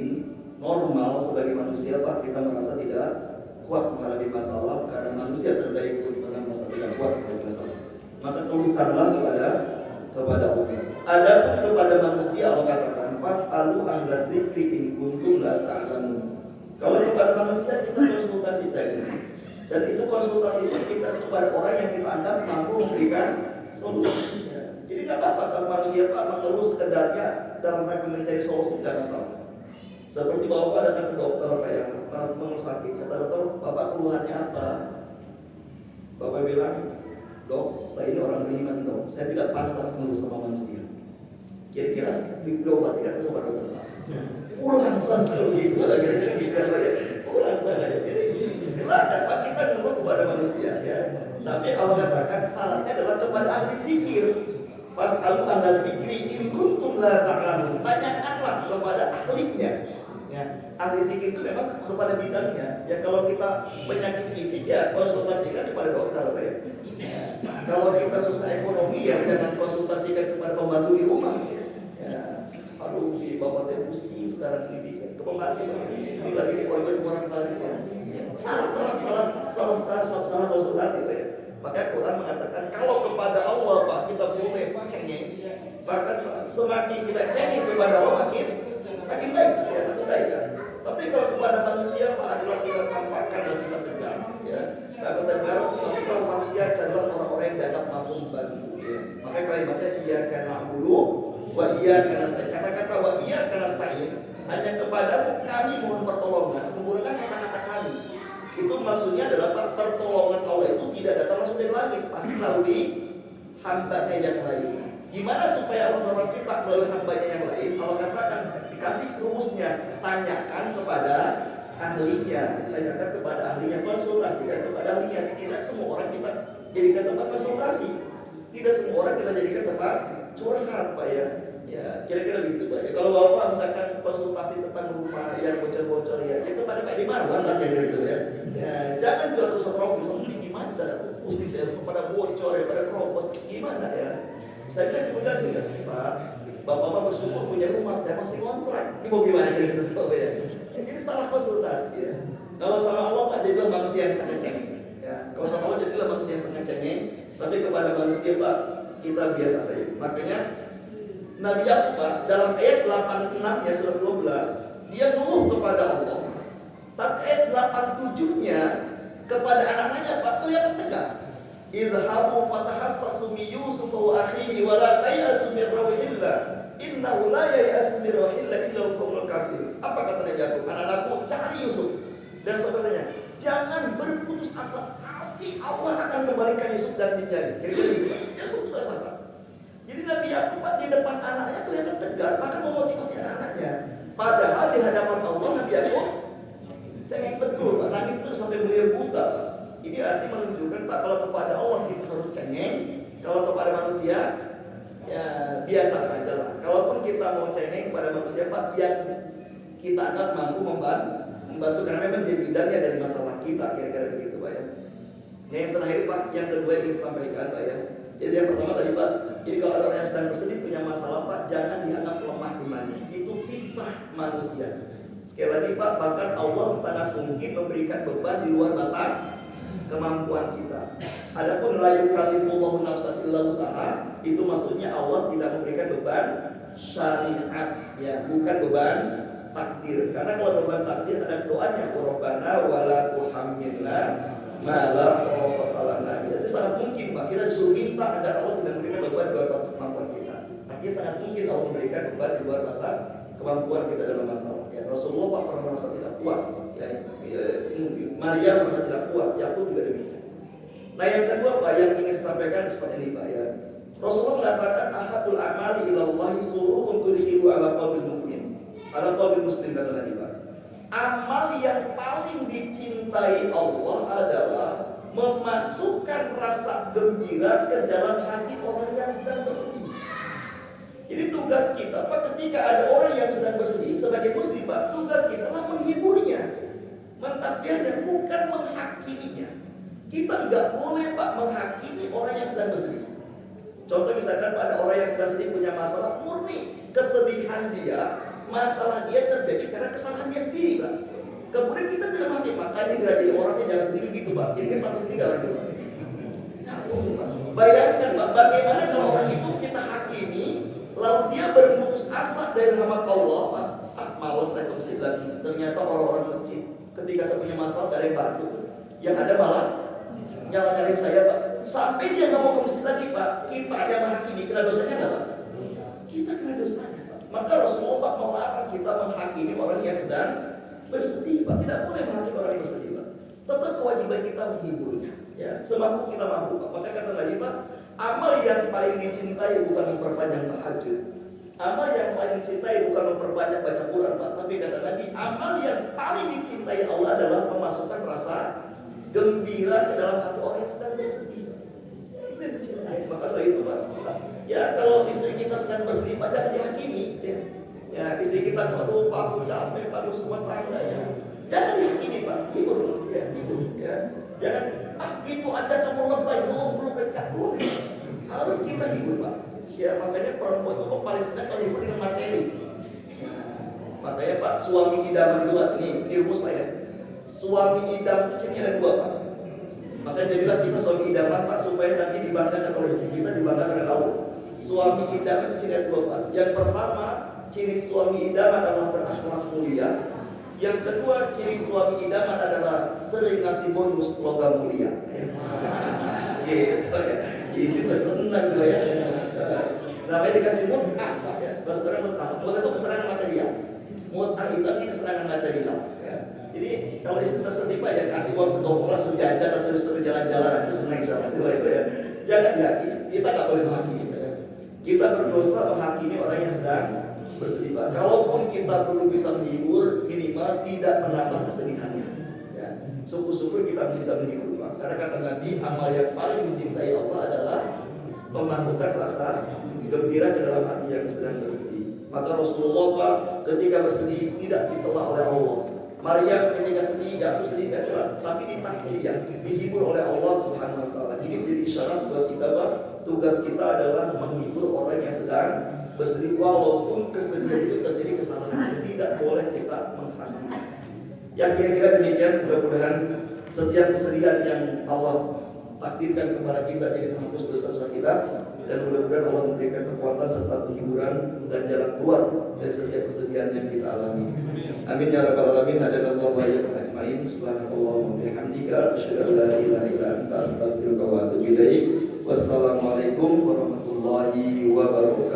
normal sebagai manusia Pak, kita merasa tidak kuat menghadapi masalah karena manusia terbaik pun pernah merasa tidak kuat menghadapi masalah. Maka keluhkanlah kepada Allah. Adapun kepada manusia Allah katakan, fas'alu ahla dzikri in kuntum la ta'lamun. Kalau kepada manusia kita konsultasi saja. Dan itu konsultasi pun kita kepada orang yang kita anggap mampu memberikan solusi. Jadi nggak apa-apa kalau manusia Pak mengeluh sekedarnya dalam rangka mencari solusi tidak masalah. Seperti Bapak datang ke dokter kayak merasa mengeluh sakit, kata dokter, Bapak keluhannya apa? Bapak bilang, Dok, saya ini orang beriman dok, saya tidak pantas mengeluh sama manusia. Kira-kira diobati kata sama dokter Pak. Pulang sana kalau gitu, kira-kira gitu aja. Pulang sana ya. Jadi silakan Pak kita mengeluh kepada manusia ya. Tapi Allah katakan syaratnya adalah kepada ahli zikir. Fas'alu ahla dzikri in kuntum la ta'lamun. Tanyakanlah kepada ahlinya. Ya, ahli zikir itu memang kepada bidangnya. Ya kalau kita penyakit fisik ya konsultasikan kepada dokter Pak ya. Kalau kita susah ekonomi ya jangan konsultasikan kepada pembantu di rumah. Ya, aduh di bapak teh pusing sekarang ini ke pembantu ini lagi di orang lagi ya. Salah konsultasi Pak ya. Maka Quran mengatakan kalau kepada Allah Pak kita boleh cengeng, bahkan semakin kita cengeng kepada Allah makin baik ya, makin baik kan. Tapi kalau kepada manusia Pak adalah kita tampakkan dan kita tegar ya. Tidak tegar, tapi kalau manusia adalah orang-orang yang dianggap mampu membantu ya. Maka kalimatnya iyyaka na'budu wa iyyaka nasta'in. Kata-kata wa iyyaka nasta'in hanya kepadamu kami mohon pertolongan, menggunakan kata-kata kami. Itu maksudnya adalah pertolongan Allah itu tidak datang langsung dari langit, pasti melalui hambanya yang lain. Gimana supaya Allah menolong kita melalui hambanya yang lain? Allah katakan dikasih rumusnya, tanyakan kepada ahlinya, tanyakan kepada ahlinya, konsultasikan kepada ahlinya. Tidak semua orang kita jadikan tempat konsultasi, tidak semua orang kita jadikan tempat curhat Pak ya. Ya kira-kira begitu Pak ya. Kalau Bapak misalkan konsultasi tentang rumah yang bocor-bocor ya kepada Pak Edi Marwan lah kayak gitu ya. Ya jangan jual ke Sotrofi, gimana cara aku pusing saya kepada bocor ya, pada keropos gimana ya. Saya bilang kemudian sih Pak, Bapak bersyukur punya rumah, saya masih kontrak. Ini mau gimana gitu Pak ya. Jadi salah konsultasi ya. Kalau sama Allah Pak jadilah manusia yang sangat cengeng. Ya, kalau sama Allah jadilah manusia yang sangat cengeng. Tapi kepada manusia Pak kita biasa saja. Makanya Nabi Yakub Pak dalam ayat 86-nya surah 12 dia mengeluh kepada Allah. Tapi ayat 87-nya kepada anak-anaknya Pak kelihatan tegar. Idhabu fatahassasu min Yusuf wa akhihi wa la tayasu min rawihillah innahu la yayasu min rawihillah illa al-qaumul kafir. Apa kata Nabi Yakub? Anak-anakku cari Yusuf dan saudaranya. Jangan berputus asa. Pasti Allah akan kembalikan Yusuf dan Binyamin. Kira-kira gitu Pak. Jangan berputus asa. Jadi Nabi Yakub Pak di depan anaknya kelihatan tegar, bahkan memotivasi anak-anaknya. Padahal di hadapan Allah Nabi Yakub cengeng betul Pak, nangis terus sampai beliau buta Pak. Ini arti menunjukkan Pak kalau kepada Allah kita harus cengeng, kalau kepada manusia ya biasa saja lah. Kalaupun kita mau cengeng kepada manusia Pak yang kita anggap mampu membantu karena memang dia bidangnya dari masalah kita, kira-kira begitu Pak ya. Nah yang terakhir Pak, yang kedua yang saya sampaikan Pak ya. Jadi yang pertama tadi Pak, jadi kalau ada orang yang sedang bersedih punya masalah Pak, jangan dianggap lemah imannya. Itu fitrah manusia. Sekali lagi Pak, bahkan Allah sangat mungkin memberikan beban di luar batas kemampuan kita. Adapun la yukallifullahu nafsan illa wus'aha, itu maksudnya Allah tidak memberikan beban syariat ya, bukan beban takdir. Karena kalau beban takdir ada doanya, Rabbana wala tuhammilna ma la taqata lana. Itu sangat mungkin Pak, kita disuruh minta agar Allah tidak memberikan beban di luar batas kemampuan kita. Artinya sangat mungkin Allah memberikan beban di luar batas kemampuan kita dalam masalah. Ya, Rasulullah Pak pernah merasa tidak kuat. Ya, Maria merasa tidak kuat. Yakub juga demikian. Nah yang kedua Pak yang ingin saya sampaikan seperti ini Pak ya. Rasulullah mengatakan ahadul amali ilallahi suruhun tudhiru ala qalbil mu'min. Ala qalbil muslim kata Nabi Pak. Amal yang paling dicintai Allah adalah memasukkan rasa gembira ke dalam hati orang yang sedang bersedih. Jadi tugas kita Pak ketika ada orang yang sedang bersedih sebagai muslim Pak, tugas kita adalah menghiburnya, mentasbihnya, bukan menghakiminya. Kita nggak boleh Pak menghakimi orang yang sedang bersedih. Contoh misalkan ada orang yang sedang sedih punya masalah murni, kesedihan dia, masalah dia terjadi karena kesalahan dia sendiri Pak. Kemudian kita tidak menghakimi, makanya jadi orangnya jangan begini gitu Pak. Kira-kira Pak sedih nggak gitu Pak? Bayangkan Pak, bagaimana kalau orang itu kita hakimi, lalu dia berputus asa dari rahmat Allah Pak. Males saya ke masjid lagi. Ternyata orang-orang masjid ketika saya punya masalah dari bantu, yang ada malah nyala-nyalain saya Pak. Sampai dia nggak mau ke masjid lagi Pak. Kita yang menghakimi, kena dosanya nggak Pak? Kita kena dosanya Pak. Maka Rasulullah Pak melarang kita menghakimi orang yang sedang bersedih Pak. Tidak boleh menghakimi orang yang bersedih Pak. Tetap kewajiban kita menghiburnya. Ya, semampu kita mampu Pak. Maka kata Nabi Pak, amal yang paling dicintai bukan memperpanjang tahajud. Amal yang paling dicintai bukan memperbanyak baca Quran Pak. Tapi kata Nabi, amal yang paling dicintai Allah adalah memasukkan rasa gembira ke dalam hati orang yang sedang bersedih. Itu yang dicintai. Maka soal itu Pak, ya kalau istri kita sedang bersedih Pak, jangan dihakimi. Ya istri kita, aduh Pak aku capek, Pak aku semua tangga ya. Jangan dihakimi Pak, hibur ya, hibur ya. Jangan gitu aja kamu lebay, belum dekat boleh. Harus kita hibur Pak. Ya makanya perempuan itu paling senang kalau hibur dengan materi. Makanya Pak, suami idaman dua nih rumus Pak ya. Suami idam itu cirinya ada dua Pak. Makanya dia bilang kita suami idaman Pak, supaya nanti dibanggakan oleh istri kita, dibanggakan oleh Allah. Suami idam itu ciri ada dua Pak. Yang pertama, ciri suami idaman adalah berakhlak mulia. Yang kedua, ciri suami idaman adalah sering ngasih bonus logam mulia. Gitu ya. Istri senang juga ya. Namanya dikasih mut'ah Pak ya. Bahasa orang mut'ah. Mut'ah itu kesenangan material. Mut'ah itu artinya kesenangan material. Ya. Jadi kalau istri sedih Pak ya kasih uang segopok langsung jajan, suruh jalan-jalan itu senang insyaallah itu ya. Jangan dihakimi. Kita nggak boleh menghakimi ya. Kita berdosa menghakimi orang yang sedang bersedih Pak. Kalaupun kita perlu bisa menghibur, minimal tidak menambah kesedihannya. Ya. Syukur-syukur kita bisa menghibur Pak. Karena kata Nabi, amal yang paling dicintai Allah adalah memasukkan rasa gembira ke dalam hati yang sedang bersedih. Maka Rasulullah Pak ketika bersedih tidak dicela oleh Allah. Maryam ketika sedih, jatuh sedih, tidak celah, tapi ditasliyah, dihibur oleh Allah Subhanahu Wa Taala. Ini menjadi isyarat buat kita Pak. Tugas kita adalah menghibur orang yang sedang bersedih, walaupun kesedihan itu terjadi kesalahan, tidak boleh kita menghakimi. Ya kira-kira demikian. Mudah-mudahan setiap kesedihan yang Allah takdirkan kepada kita jadi menghapus dosa-dosa kita, dan mudah-mudahan Allah memberikan kekuatan serta penghiburan dan jalan keluar dari setiap kesedihan yang kita alami. Amin ya rabbal alamin. Hadanallahu wa iyyakum ajmain. Subhanakallahumma wa bihamdika asyhadu an la ilaha illa anta astaghfiruka wa atubu ilaik. Wassalamualaikum warahmatullahi wabarakatuh.